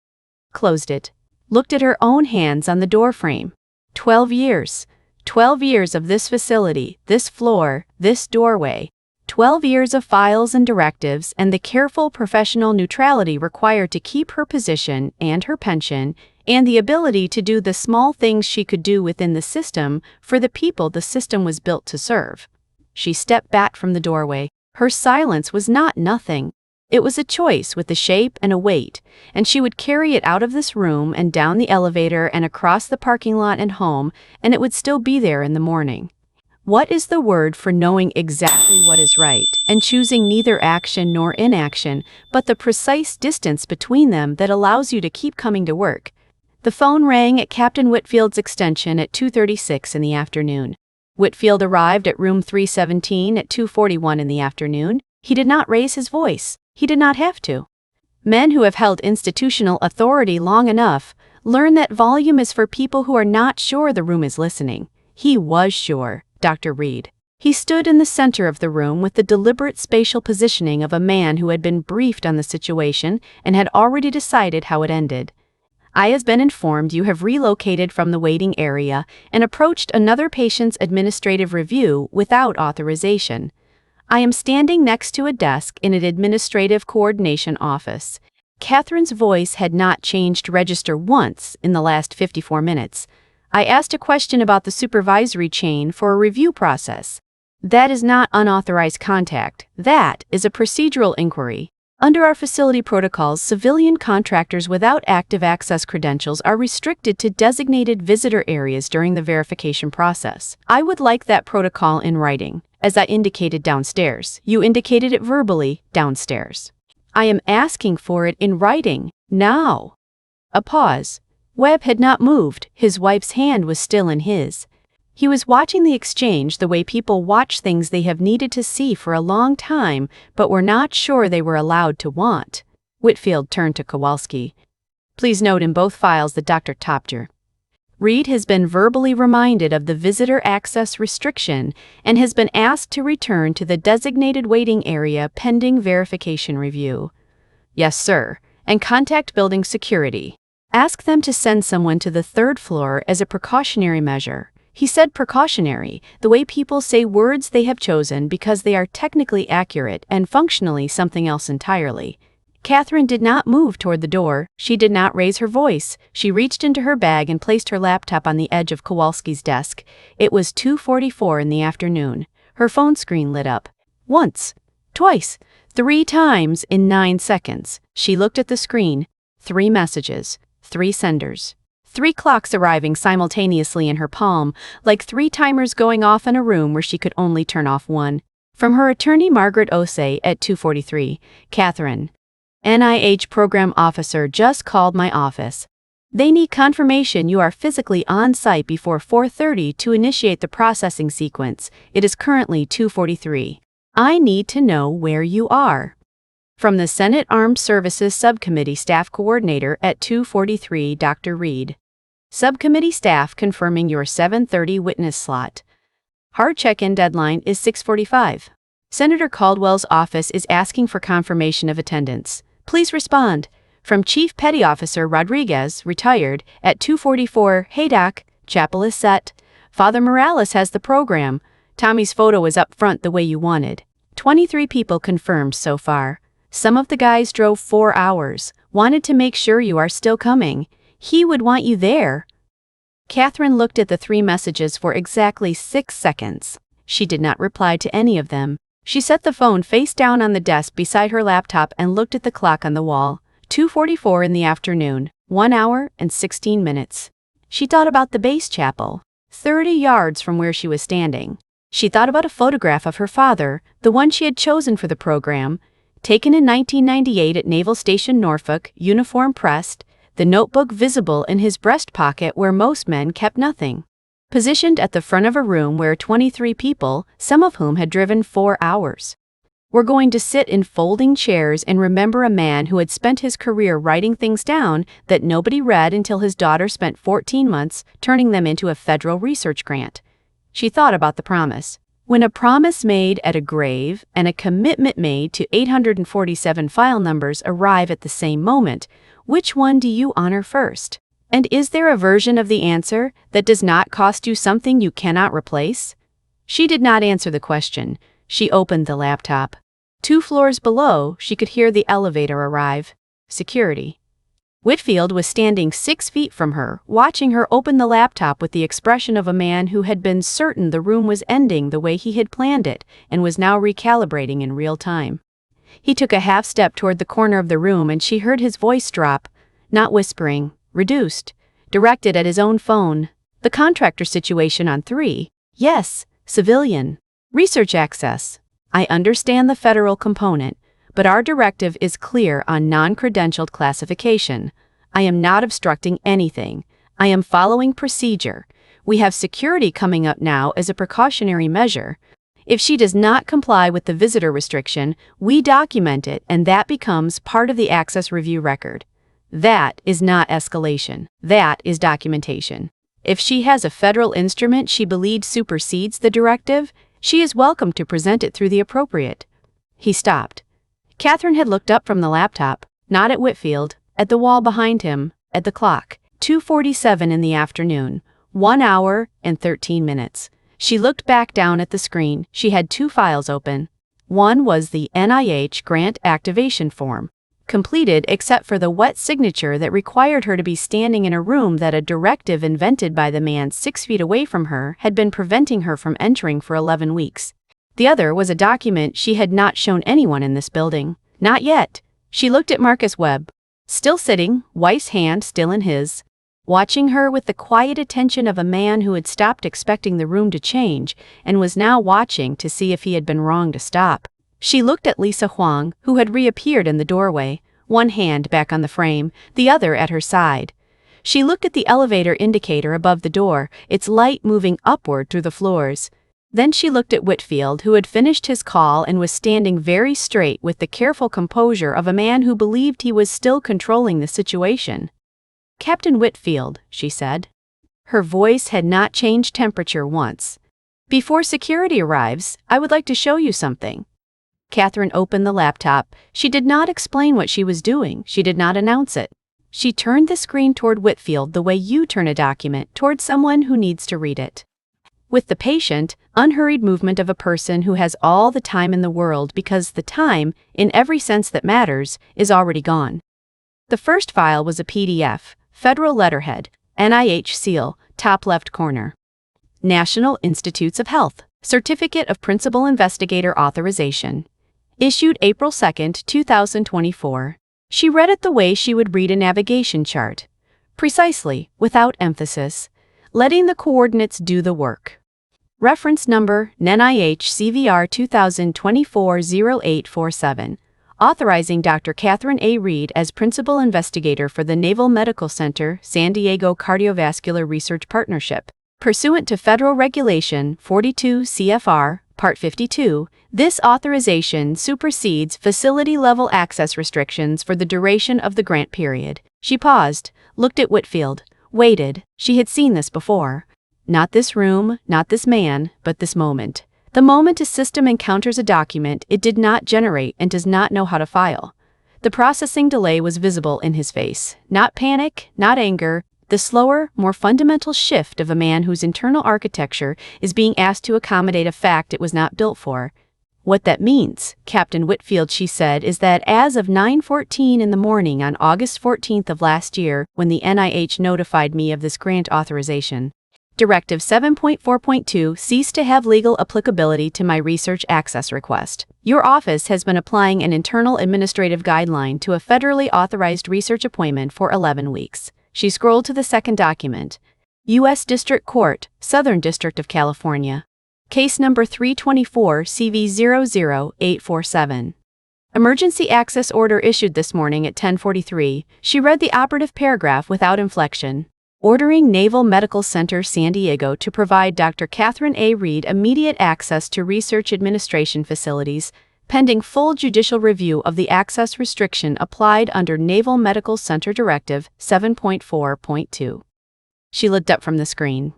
closed it, looked at her own hands on the doorframe. 12 years. 12 years of this facility, this floor, this doorway. 12 years of files and directives and the careful professional neutrality required to keep her position and her pension and the ability to do the small things she could do within the system for the people the system was built to serve. She stepped back from the doorway. Her silence was not nothing. It was a choice with a shape and a weight, and she would carry it out of this room and down the elevator and across the parking lot and home, and it would still be there in the morning. What is the word for knowing exactly what is right and choosing neither action nor inaction, but the precise distance between them that allows you to keep coming to work? The phone rang at Captain Whitfield's extension at 2:36 in the afternoon. Whitfield arrived at room 317 at 2:41 in the afternoon. He did not raise his voice. He did not have to. Men who have held institutional authority long enough learn that volume is for people who are not sure the room is listening. He was sure. Dr. Reed. He stood in the center of the room with the deliberate spatial positioning of a man who had been briefed on the situation and had already decided how it ended. "I have been informed you have relocated from the waiting area and approached another patient's administrative review without authorization. I am standing next to a desk in an administrative coordination office." Catherine's voice had not changed register once in the last 54 minutes. "I asked a question about the supervisory chain for a review process. That is not unauthorized contact. That is a procedural inquiry. Under our facility protocols, civilian contractors without active access credentials are restricted to designated visitor areas during the verification process. I would like that protocol in writing, as I indicated downstairs. You indicated it verbally downstairs. I am asking for it in writing, now." A pause. Webb had not moved. His wife's hand was still in his. He was watching the exchange the way people watch things they have needed to see for a long time, but were not sure they were allowed to want. Whitfield turned to Kowalski. "Please note in both files that Dr. Topter Reed has been verbally reminded of the visitor access restriction and has been asked to return to the designated waiting area pending verification review." "Yes, sir. And contact building security. Ask them to send someone to the 3rd floor as a precautionary measure. He said precautionary, the way people say words they have chosen because they are technically accurate and functionally something else entirely. Catherine did not move toward the door. She did not raise her voice. She reached into her bag and placed her laptop on the edge of Kowalski's desk. It was 2:44 in the afternoon. Her phone screen lit up. Once, twice, 3 times in 9 seconds. She looked at the screen. 3 messages, 3 senders. 3 clocks arriving simultaneously in her palm, like 3 timers going off in a room where she could only turn off one. From her attorney Margaret Osei at 2:43, Catherine, NIH program officer just called my office. They need confirmation you are physically on site before 4:30 to initiate the processing sequence. It is currently 2:43. I need to know where you are. From the Senate Armed Services Subcommittee Staff Coordinator at 2:43, Dr. Reed. Subcommittee staff confirming your 7:30 witness slot. Hard check-in deadline is 6:45. Senator Caldwell's office is asking for confirmation of attendance. Please respond. From Chief Petty Officer Rodriguez, retired, at 2:44, hey Doc, chapel is set. Father Morales has the program. Tommy's photo is up front the way you wanted. 23 people confirmed so far. Some of the guys drove 4 hours, wanted to make sure you are still coming. He would want you there. Catherine looked at the 3 messages for exactly 6 seconds. She did not reply to any of them. She set the phone face down on the desk beside her laptop and looked at the clock on the wall. 2:44 in the afternoon, 1 hour and 16 minutes. She thought about the base chapel, 30 yards from where she was standing. She thought about a photograph of her father, the one she had chosen for the program, taken in 1998 at Naval Station Norfolk, uniform pressed, the notebook visible in his breast pocket where most men kept nothing. Positioned at the front of a room where 23 people, some of whom had driven 4 hours, were going to sit in folding chairs and remember a man who had spent his career writing things down that nobody read until his daughter spent 14 months turning them into a federal research grant. She thought about the promise. When a promise made at a grave and a commitment made to 847 file numbers arrive at the same moment, which one do you honor first? And is there a version of the answer that does not cost you something you cannot replace? She did not answer the question. She opened the laptop. 2 floors below, she could hear the elevator arrive. Security. Whitfield was standing 6 feet from her, watching her open the laptop with the expression of a man who had been certain the room was ending the way he had planned it and was now recalibrating in real time. He took a half step toward the corner of the room and she heard his voice drop, not whispering, reduced, directed at his own phone. The contractor situation on 3. Yes, civilian. Research access. I understand the federal component, but our directive is clear on non-credentialed classification. I am not obstructing anything. I am following procedure. We have security coming up now as a precautionary measure. If she does not comply with the visitor restriction, we document it and that becomes part of the access review record. That is not escalation. That is documentation. If she has a federal instrument she believes supersedes the directive, she is welcome to present it through the appropriate. He stopped. Catherine had looked up from the laptop, not at Whitfield, at the wall behind him, at the clock. 2:47 in the afternoon, 1 hour and 13 minutes. She looked back down at the screen. She had 2 files open. One was the NIH grant activation form, completed except for the wet signature that required her to be standing in a room that a directive invented by the man 6 feet away from her had been preventing her from entering for 11 weeks. The other was a document she had not shown anyone in this building. Not yet. She looked at Marcus Webb, still sitting, wife's hand still in his, watching her with the quiet attention of a man who had stopped expecting the room to change and was now watching to see if he had been wrong to stop. She looked at Lisa Huang, who had reappeared in the doorway, one hand back on the frame, the other at her side. She looked at the elevator indicator above the door, its light moving upward through the floors. Then she looked at Whitfield, who had finished his call and was standing very straight with the careful composure of a man who believed he was still controlling the situation. Captain Whitfield, she said. Her voice had not changed temperature once. Before security arrives, I would like to show you something. Catherine opened the laptop. She did not explain what she was doing. She did not announce it. She turned the screen toward Whitfield the way you turn a document toward someone who needs to read it. With the patient, unhurried movement of a person who has all the time in the world because the time, in every sense that matters, is already gone. The first file was a PDF, federal letterhead, NIH seal, top left corner. National Institutes of Health, Certificate of Principal Investigator Authorization. Issued April 2, 2024. She read it the way she would read a navigation chart. Precisely, without emphasis, letting the coordinates do the work. Reference number, NIH CVR 2024-0847. Authorizing Dr. Catherine A. Reed as Principal Investigator for the Naval Medical Center, San Diego Cardiovascular Research Partnership. Pursuant to Federal Regulation 42 CFR, Part 52, this authorization supersedes facility-level access restrictions for the duration of the grant period. She paused, looked at Whitfield, waited. She had seen this before. Not this room, not this man, but this moment. The moment a system encounters a document it did not generate and does not know how to file. The processing delay was visible in his face. Not panic, not anger, the slower, more fundamental shift of a man whose internal architecture is being asked to accommodate a fact it was not built for. What that means, Captain Whitfield, she said, is that as of 9:14 in the morning on August 14th of last year, when the NIH notified me of this grant authorization, Directive 7.4.2 ceased to have legal applicability to my research access request. Your office has been applying an internal administrative guideline to a federally authorized research appointment for 11 weeks. She scrolled to the second document. U.S. District Court, Southern District of California. Case number 324 CV00847. Emergency access order issued this morning at 10:43. She read the operative paragraph without inflection. Ordering Naval Medical Center San Diego to provide Dr. Catherine A. Reed immediate access to research administration facilities, pending full judicial review of the access restriction applied under Naval Medical Center Directive 7.4.2. She looked up from the screen.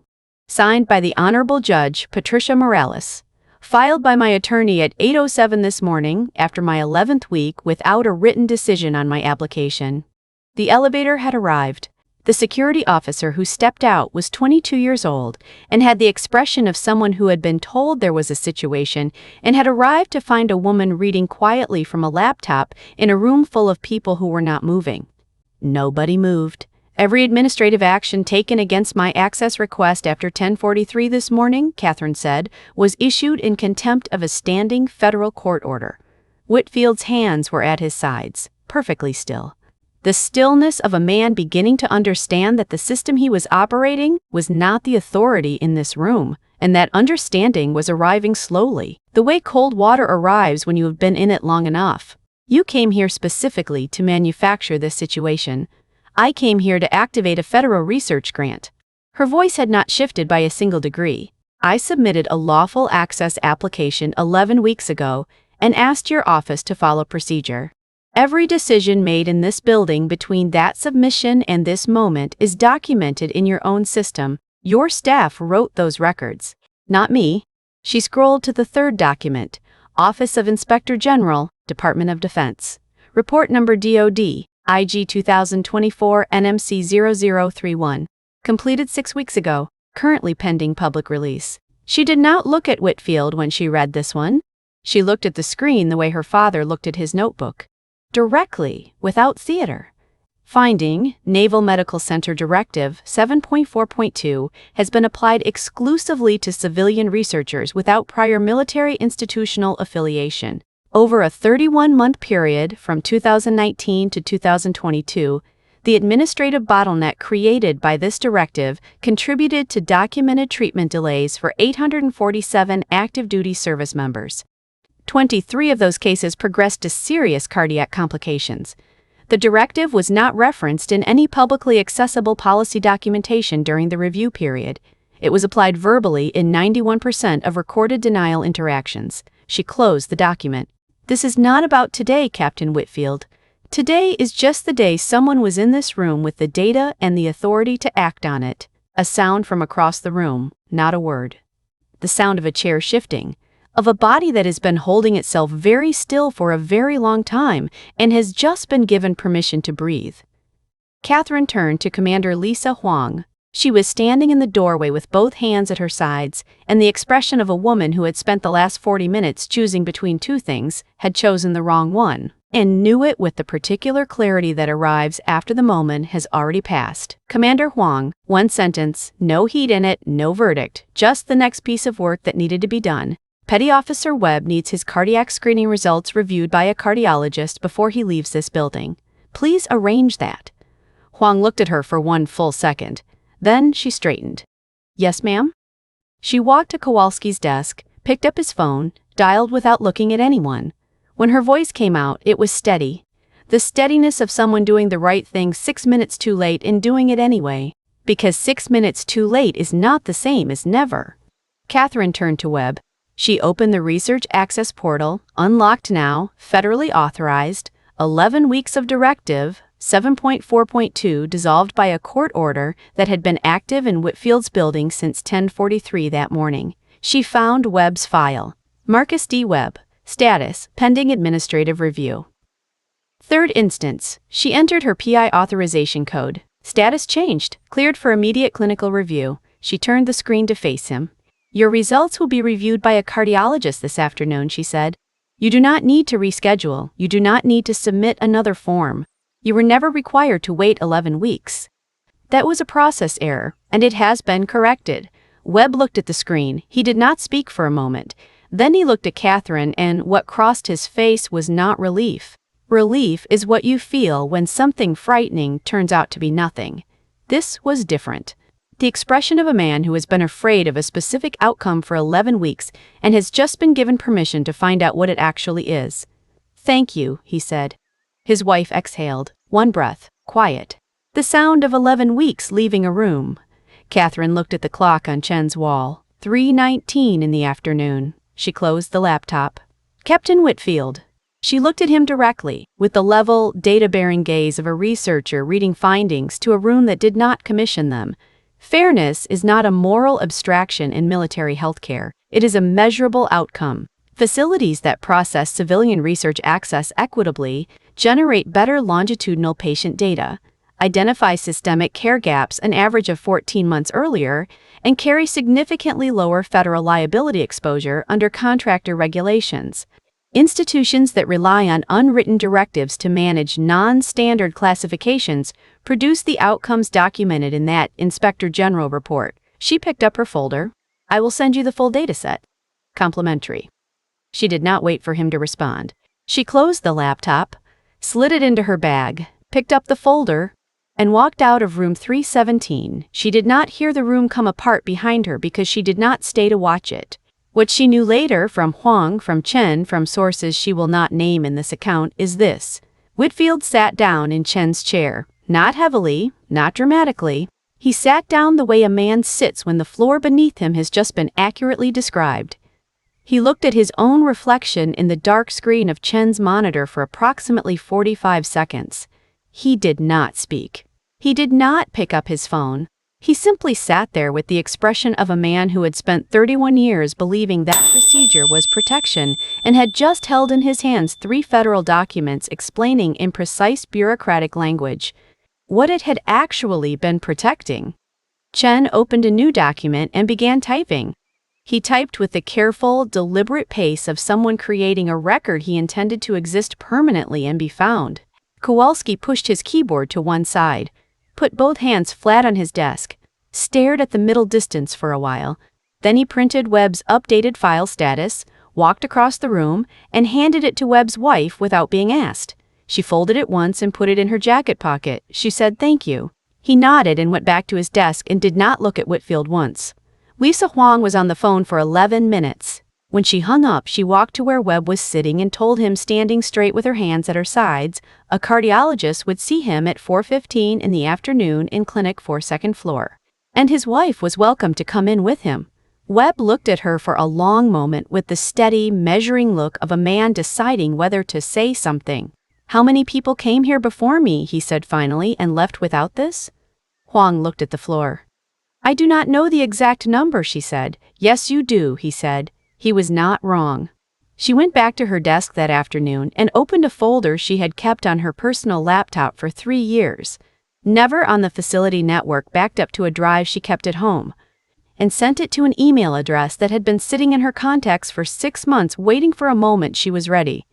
Signed by the Honorable Judge Patricia Morales. Filed by my attorney at 8:07 this morning after my 11th week without a written decision on my application. The elevator had arrived. The security officer who stepped out was 22 years old and had the expression of someone who had been told there was a situation and had arrived to find a woman reading quietly from a laptop in a room full of people who were not moving. Nobody moved. Every administrative action taken against my access request after 10:43 this morning, Catherine said, was issued in contempt of a standing federal court order. Whitfield's hands were at his sides, perfectly still. The stillness of a man beginning to understand that the system he was operating was not the authority in this room, and that understanding was arriving slowly, the way cold water arrives when you have been in it long enough. You came here specifically to manufacture this situation. I came here to activate a federal research grant. Her voice had not shifted by a single degree. I submitted a lawful access application 11 weeks ago and asked your office to follow procedure. Every decision made in this building between that submission and this moment is documented in your own system. Your staff wrote those records, not me. She scrolled to the third document, Office of Inspector General, Department of Defense. Report number DOD, IG 2024 NMC 0031. Completed 6 weeks ago, currently pending public release. She did not look at Whitfield when she read this one. She looked at the screen the way her father looked at his notebook. Directly, without theater. Finding, Naval Medical Center Directive 7.4.2 has been applied exclusively to civilian researchers without prior military institutional affiliation. Over a 31-month period from 2019 to 2022, the administrative bottleneck created by this directive contributed to documented treatment delays for 847 active duty service members. 23 of those cases progressed to serious cardiac complications. The directive was not referenced in any publicly accessible policy documentation during the review period. It was applied verbally in 91% of recorded denial interactions. She closed the document. This is not about today, Captain Whitfield. Today is just the day someone was in this room with the data and the authority to act on it. A sound from across the room, not a word. The sound of a chair shifting. Of a body that has been holding itself very still for a very long time and has just been given permission to breathe. Catherine turned to Commander Lisa Huang, She was standing in the doorway with both hands at her sides, and the expression of a woman who had spent the last 40 minutes choosing between two things, had chosen the wrong one, and knew it with the particular clarity that arrives after the moment has already passed. Commander Huang, one sentence, no heat in it, no verdict, just the next piece of work that needed to be done. Petty Officer Webb needs his cardiac screening results reviewed by a cardiologist before he leaves this building. Please arrange that. Huang looked at her for one full second. Then she straightened. Yes, ma'am? She walked to Kowalski's desk, picked up his phone, dialed without looking at anyone. When her voice came out, it was steady. The steadiness of someone doing the right thing 6 minutes too late and doing it anyway. Because 6 minutes too late is not the same as never. Catherine turned to Webb. She opened the Research Access Portal, unlocked now, federally authorized, 11 weeks of directive, 7.4.2 dissolved by a court order that had been active in Whitfield's building since 10:43 that morning. She found Webb's file. Marcus D. Webb. Status, pending administrative review. Third instance, she entered her PI authorization code. Status changed, cleared for immediate clinical review. She turned the screen to face him. Your results will be reviewed by a cardiologist this afternoon, she said. You do not need to reschedule. You do not need to submit another form. You were never required to wait 11 weeks. That was a process error, and it has been corrected. Webb looked at the screen. He did not speak for a moment. Then he looked at Catherine, and what crossed his face was not relief. Relief is what you feel when something frightening turns out to be nothing. This was different. The expression of a man who has been afraid of a specific outcome for 11 weeks and has just been given permission to find out what it actually is. Thank you, he said. His wife exhaled. One breath. Quiet. The sound of 11 weeks leaving a room. Catherine looked at the clock on Chen's wall. 3:19 in the afternoon. She closed the laptop. Captain Whitfield. She looked at him directly, with the level, data-bearing gaze of a researcher reading findings to a room that did not commission them. Fairness is not a moral abstraction in military healthcare. It is a measurable outcome. Facilities that process civilian research access equitably generate better longitudinal patient data, identify systemic care gaps an average of 14 months earlier, and carry significantly lower federal liability exposure under contractor regulations. Institutions that rely on unwritten directives to manage non-standard classifications produce the outcomes documented in that Inspector General report. She picked up her folder. I will send you the full dataset. Complimentary. She did not wait for him to respond. She closed the laptop, slid it into her bag, picked up the folder, and walked out of room 317. She did not hear the room come apart behind her because she did not stay to watch it. What she knew later from Huang, from Chen, from sources she will not name in this account is this. Whitfield sat down in Chen's chair, not heavily, not dramatically. He sat down the way a man sits when the floor beneath him has just been accurately described. He looked at his own reflection in the dark screen of Chen's monitor for approximately 45 seconds. He did not speak. He did not pick up his phone. He simply sat there with the expression of a man who had spent 31 years believing that procedure was protection and had just held in his hands 3 federal documents explaining in precise bureaucratic language what it had actually been protecting. Chen opened a new document and began typing. He typed with the careful, deliberate pace of someone creating a record he intended to exist permanently and be found. Kowalski pushed his keyboard to one side, put both hands flat on his desk, stared at the middle distance for a while. Then he printed Webb's updated file status, walked across the room, and handed it to Webb's wife without being asked. She folded it once and put it in her jacket pocket. She said thank you. He nodded and went back to his desk and did not look at Whitfield once. Lisa Huang was on the phone for 11 minutes. When she hung up, she walked to where Webb was sitting and told him, standing straight with her hands at her sides, a cardiologist would see him at 4:15 in the afternoon in clinic 4 second floor. And his wife was welcome to come in with him. Webb looked at her for a long moment with the steady, measuring look of a man deciding whether to say something. How many people came here before me, he said finally, and left without this? Huang looked at the floor. I do not know the exact number, she said. Yes, you do, he said. He was not wrong. She went back to her desk that afternoon and opened a folder she had kept on her personal laptop for 3 years. never on the facility network, backed up to a drive she kept at home, and sent it to an email address that had been sitting in her contacts for 6 months, waiting for a moment she was ready.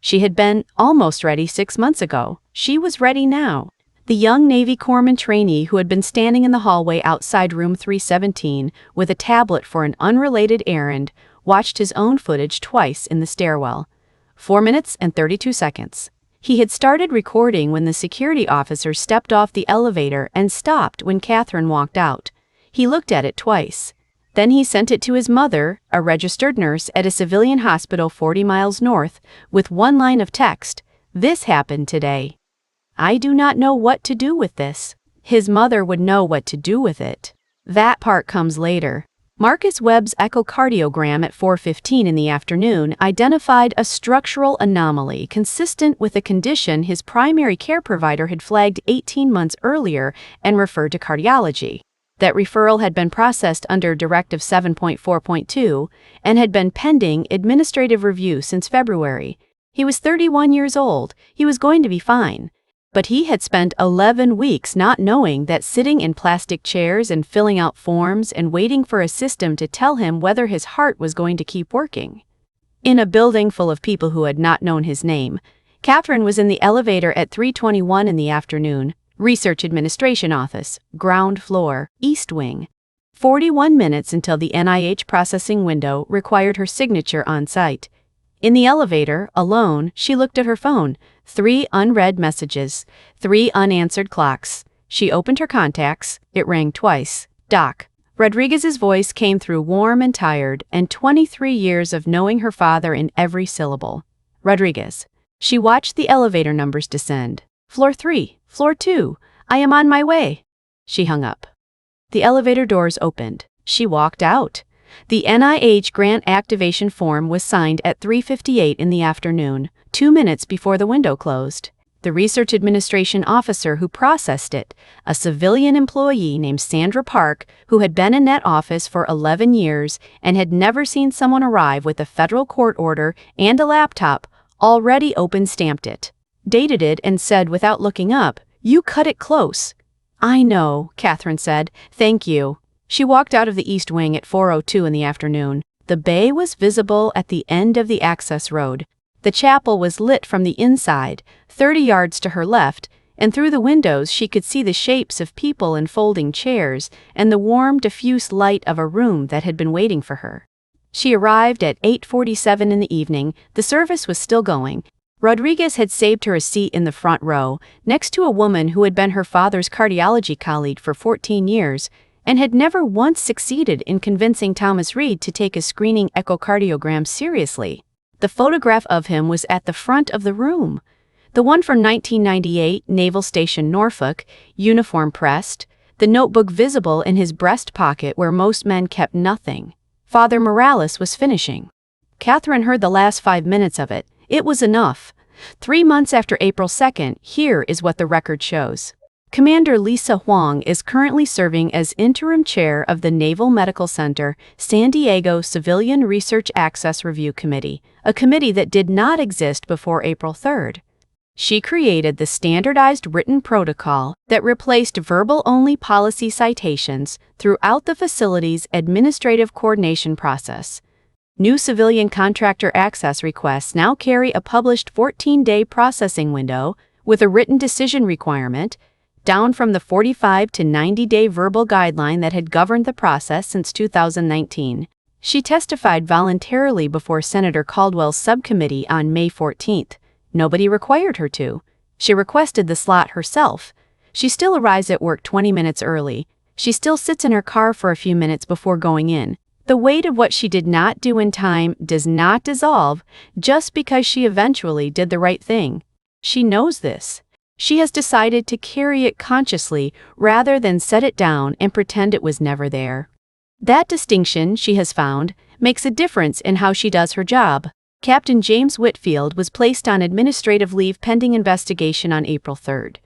She had been almost ready 6 months ago. She was ready now. The young Navy corpsman trainee who had been standing in the hallway outside room 317 with a tablet for an unrelated errand watched his own footage twice in the stairwell. 4 minutes and 32 seconds. He had started recording when the security officer stepped off the elevator and stopped when Catherine walked out. He looked at it twice. Then he sent it to his mother, a registered nurse at a civilian hospital 40 miles north, with one line of text: "This happened today. I do not know what to do with this." His mother would know what to do with it. That part comes later. Marcus Webb's echocardiogram at 4:15 in the afternoon identified a structural anomaly consistent with a condition his primary care provider had flagged 18 months earlier and referred to cardiology. That referral had been processed under Directive 7.4.2 and had been pending administrative review since February. He was 31 years old. He was going to be fine. But he had spent 11 weeks not knowing that sitting in plastic chairs and filling out forms and waiting for a system to tell him whether his heart was going to keep working. In a building full of people who had not known his name, Catherine was in the elevator at 3:21 in the afternoon, Research Administration Office, ground floor, East Wing. 41 minutes until the NIH processing window required her signature on site. In the elevator, alone, she looked at her phone. 3 unread messages, 3 unanswered clocks. She opened her contacts. It rang twice. "Doc." Rodriguez's voice came through warm and tired, and 23 years of knowing her father in every syllable. "Rodriguez." She watched the elevator numbers descend. "Floor 3, floor 2, I am on my way." She hung up. The elevator doors opened. She walked out. The NIH grant activation form was signed at 3:58 in the afternoon, 2 minutes before the window closed. The Research Administration officer who processed it, a civilian employee named Sandra Park, who had been in that office for 11 years and had never seen someone arrive with a federal court order and a laptop, already open-stamped it, dated it, and said without looking up, "You cut it close." "I know," Catherine said. "Thank you." She walked out of the East Wing at 4:02 in the afternoon. The bay was visible at the end of the access road. The chapel was lit from the inside, 30 yards to her left, and through the windows she could see the shapes of people in folding chairs and the warm, diffuse light of a room that had been waiting for her. She arrived at 8:47 in the evening. The service was still going. Rodriguez had saved her a seat in the front row, next to a woman who had been her father's cardiology colleague for 14 years, and had never once succeeded in convincing Thomas Reed to take a screening echocardiogram seriously. The photograph of him was at the front of the room. The one from 1998, Naval Station Norfolk, uniform pressed, the notebook visible in his breast pocket where most men kept nothing. Father Morales was finishing. Catherine heard the last 5 minutes of it. It was enough. 3 months after April 2nd, here is what the record shows. Commander Lisa Huang is currently serving as interim chair of the Naval Medical Center San Diego Civilian Research Access Review Committee, a committee that did not exist before April 3rd. She created the standardized written protocol that replaced verbal-only policy citations throughout the facility's administrative coordination process. New civilian contractor access requests now carry a published 14-day processing window with a written decision requirement, down from the 45 to 90-day verbal guideline that had governed the process since 2019. She testified voluntarily before Senator Caldwell's subcommittee on May 14th. Nobody required her to. She requested the slot herself. She still arrives at work 20 minutes early. She still sits in her car for a few minutes before going in. The weight of what she did not do in time does not dissolve just because she eventually did the right thing. She knows this. She has decided to carry it consciously rather than set it down and pretend it was never there. That distinction, she has found, makes a difference in how she does her job. Captain James Whitfield was placed on administrative leave pending investigation on April 3rd.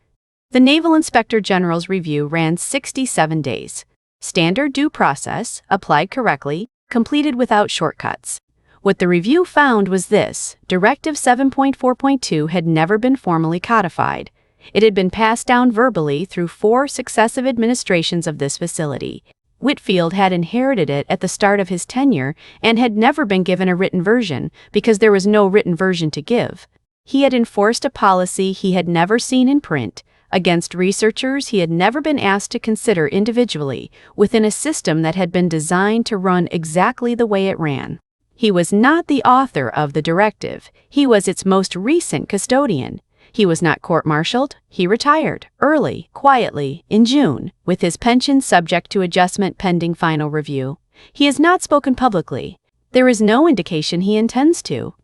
The Naval Inspector General's review ran 67 days. Standard due process, applied correctly, completed without shortcuts. What the review found was this: Directive 7.4.2 had never been formally codified. It had been passed down verbally through 4 successive administrations of this facility. Whitfield had inherited it at the start of his tenure and had never been given a written version because there was no written version to give. He had enforced a policy he had never seen in print against researchers he had never been asked to consider individually within a system that had been designed to run exactly the way it ran. He was not the author of the directive. He was its most recent custodian. He was not court-martialed. He retired, early, quietly, in June, with his pension subject to adjustment pending final review. He has not spoken publicly. There is no indication he intends to.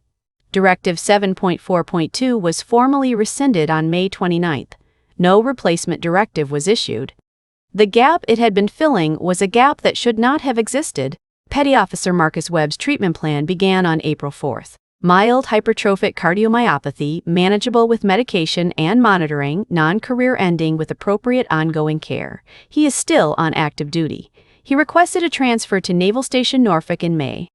Directive 7.4.2 was formally rescinded on May 29. No replacement directive was issued. The gap it had been filling was a gap that should not have existed. Petty Officer Marcus Webb's treatment plan began on April 4. Mild hypertrophic cardiomyopathy, manageable with medication and monitoring, non-career ending with appropriate ongoing care. He is still on active duty. He requested a transfer to Naval Station Norfolk in May.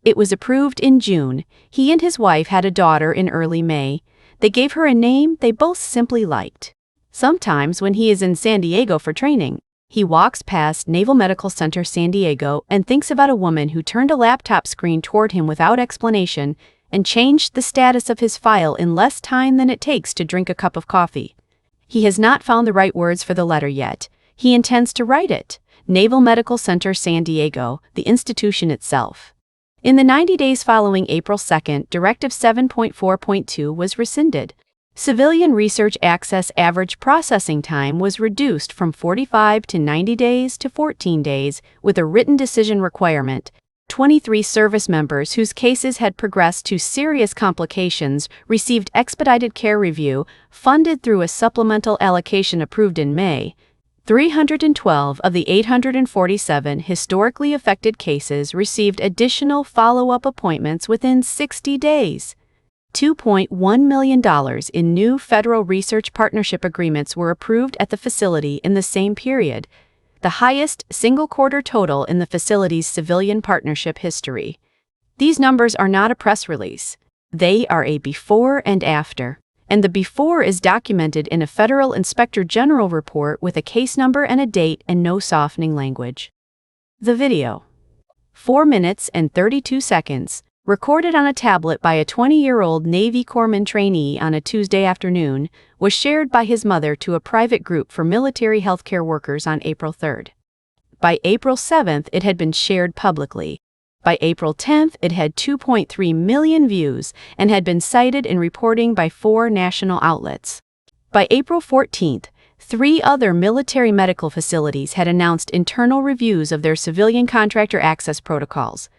It was approved in June. He and his wife had a daughter in early May. They gave her a name they both simply liked. Sometimes when he is in San Diego for training, he walks past Naval Medical Center San Diego and thinks about a woman who turned a laptop screen toward him without explanation and changed the status of his file in less time than it takes to drink a cup of coffee. He has not found the right words for the letter yet. He intends to write it. Naval Medical Center San Diego, the institution itself. In the 90 days following April 2, Directive 7.4.2 was rescinded. Civilian research access average processing time was reduced from 45 to 90 days to 14 days with a written decision requirement. 23 service members whose cases had progressed to serious complications received expedited care review funded through a supplemental allocation approved in May. 312 of the 847 historically affected cases received additional follow-up appointments within 60 days. $2.1 million in new federal research partnership agreements were approved at the facility in the same period, the highest single-quarter total in the facility's civilian partnership history. These numbers are not a press release. They are a before and after, and the before is documented in a Federal Inspector General report with a case number and a date and no softening language. The video, 4 minutes and 32 seconds, recorded on a tablet by a 20-year-old Navy corpsman trainee on a Tuesday afternoon, was shared by his mother to a private group for military healthcare workers on April 3. By April 7, it had been shared publicly. By April 10, it had 2.3 million views and had been cited in reporting by 4 national outlets. By April 14, 3 other military medical facilities had announced internal reviews of their civilian contractor access protocols.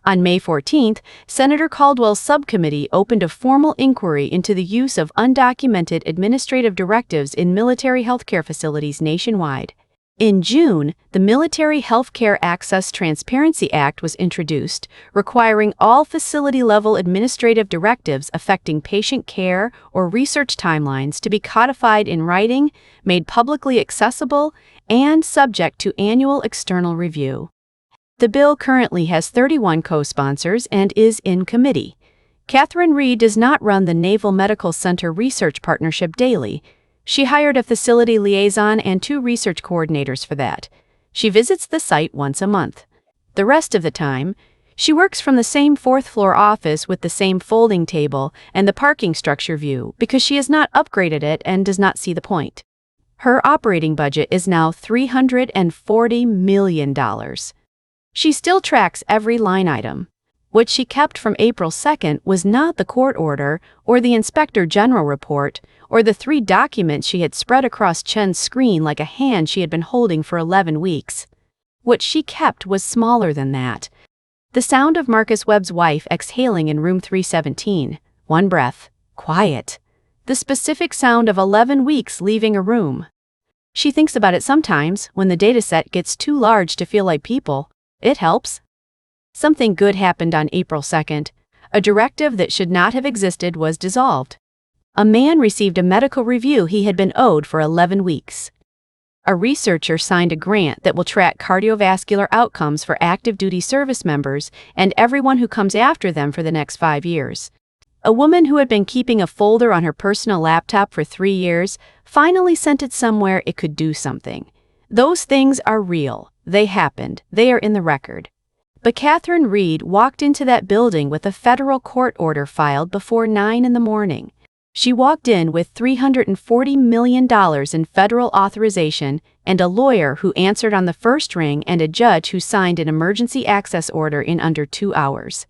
On May 14, Senator Caldwell's subcommittee opened a formal inquiry into the use of undocumented administrative directives in military healthcare facilities nationwide. In June, the Military Healthcare Access Transparency Act was introduced, requiring all facility-level administrative directives affecting patient care or research timelines to be codified in writing, made publicly accessible, and subject to annual external review. The bill currently has 31 co-sponsors and is in committee. Catherine Reed does not run the Naval Medical Center Research Partnership daily. She hired a facility liaison and 2 research coordinators for that. She visits the site once a month. The rest of the time, she works from the same 4th-floor office with the same folding table and the parking structure view because she has not upgraded it and does not see the point. Her operating budget is now $340 million. She still tracks every line item. What she kept from April 2 was not the court order or the Inspector General report or the 3 documents she had spread across Chen's screen like a hand she had been holding for 11 weeks. What she kept was smaller than that. The sound of Marcus Webb's wife exhaling in room 317, one breath, quiet. The specific sound of 11 weeks leaving a room. She thinks about it sometimes when the dataset gets too large to feel like people. It helps. Something good happened on April 2. A directive that should not have existed was dissolved. A man received a medical review he had been owed for 11 weeks. A researcher signed a grant that will track cardiovascular outcomes for active duty service members and everyone who comes after them for the next 5 years. A woman who had been keeping a folder on her personal laptop for 3 years finally sent it somewhere it could do something. Those things are real. They happened. They are in the record. But Catherine Reed walked into that building with a federal court order filed before 9 in the morning. She walked in with $340 million in federal authorization and a lawyer who answered on the first ring and a judge who signed an emergency access order in under 2 hours.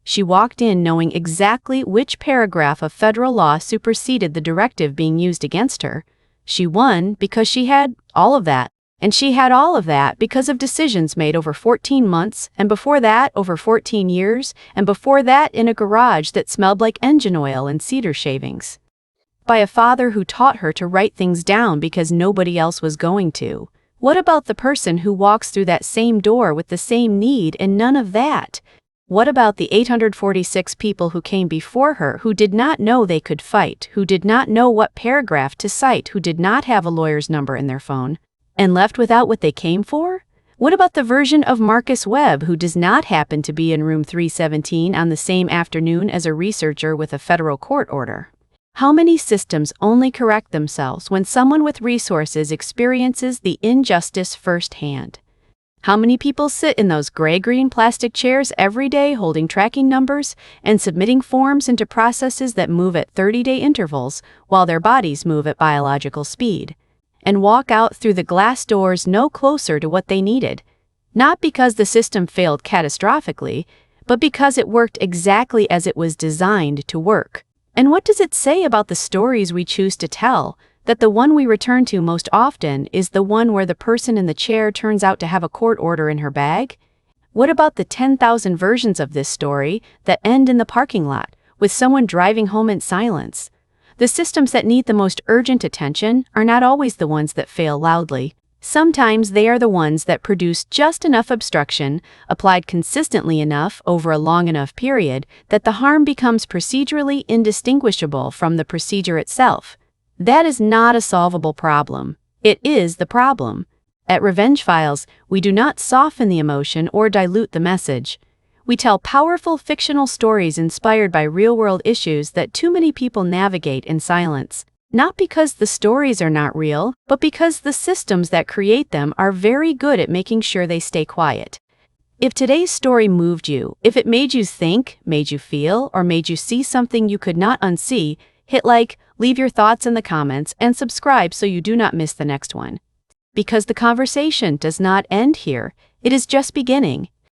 She walked in knowing exactly which paragraph of federal law superseded the directive being used against her. She won because she had all of that. And she had all of that because of decisions made over 14 months, and before that, over 14 years, and before that, in a garage that smelled like engine oil and cedar shavings. By a father who taught her to write things down because nobody else was going to. What about the person who walks through that same door with the same need and none of that? What about the 846 people who came before her who did not know they could fight, who did not know what paragraph to cite, who did not have a lawyer's number in their phone, and left without what they came for? What about the version of Marcus Webb who does not happen to be in room 317 on the same afternoon as a researcher with a federal court order? How many systems only correct themselves when someone with resources experiences the injustice firsthand? How many people sit in those gray-green plastic chairs every day holding tracking numbers and submitting forms into processes that move at 30-day intervals while their bodies move at biological speed, and walk out through the glass doors no closer to what they needed, not because the system failed catastrophically, but because it worked exactly as it was designed to work? And what does it say about the stories we choose to tell, that the one we return to most often is the one where the person in the chair turns out to have a court order in her bag? What about the 10,000 versions of this story that end in the parking lot, with someone driving home in silence? The systems that need the most urgent attention are not always the ones that fail loudly. Sometimes they are the ones that produce just enough obstruction, applied consistently enough over a long enough period, that the harm becomes procedurally indistinguishable from the procedure itself. That is not a solvable problem. It is the problem. At Revenge Files, we do not soften the emotion or dilute the message. We tell powerful fictional stories inspired by real-world issues that too many people navigate in silence. Not because the stories are not real, but because the systems that create them are very good at making sure they stay quiet. If today's story moved you, if it made you think, made you feel, or made you see something you could not unsee, hit like, leave your thoughts in the comments, and subscribe so you do not miss the next one. Because the conversation does not end here, it is just beginning.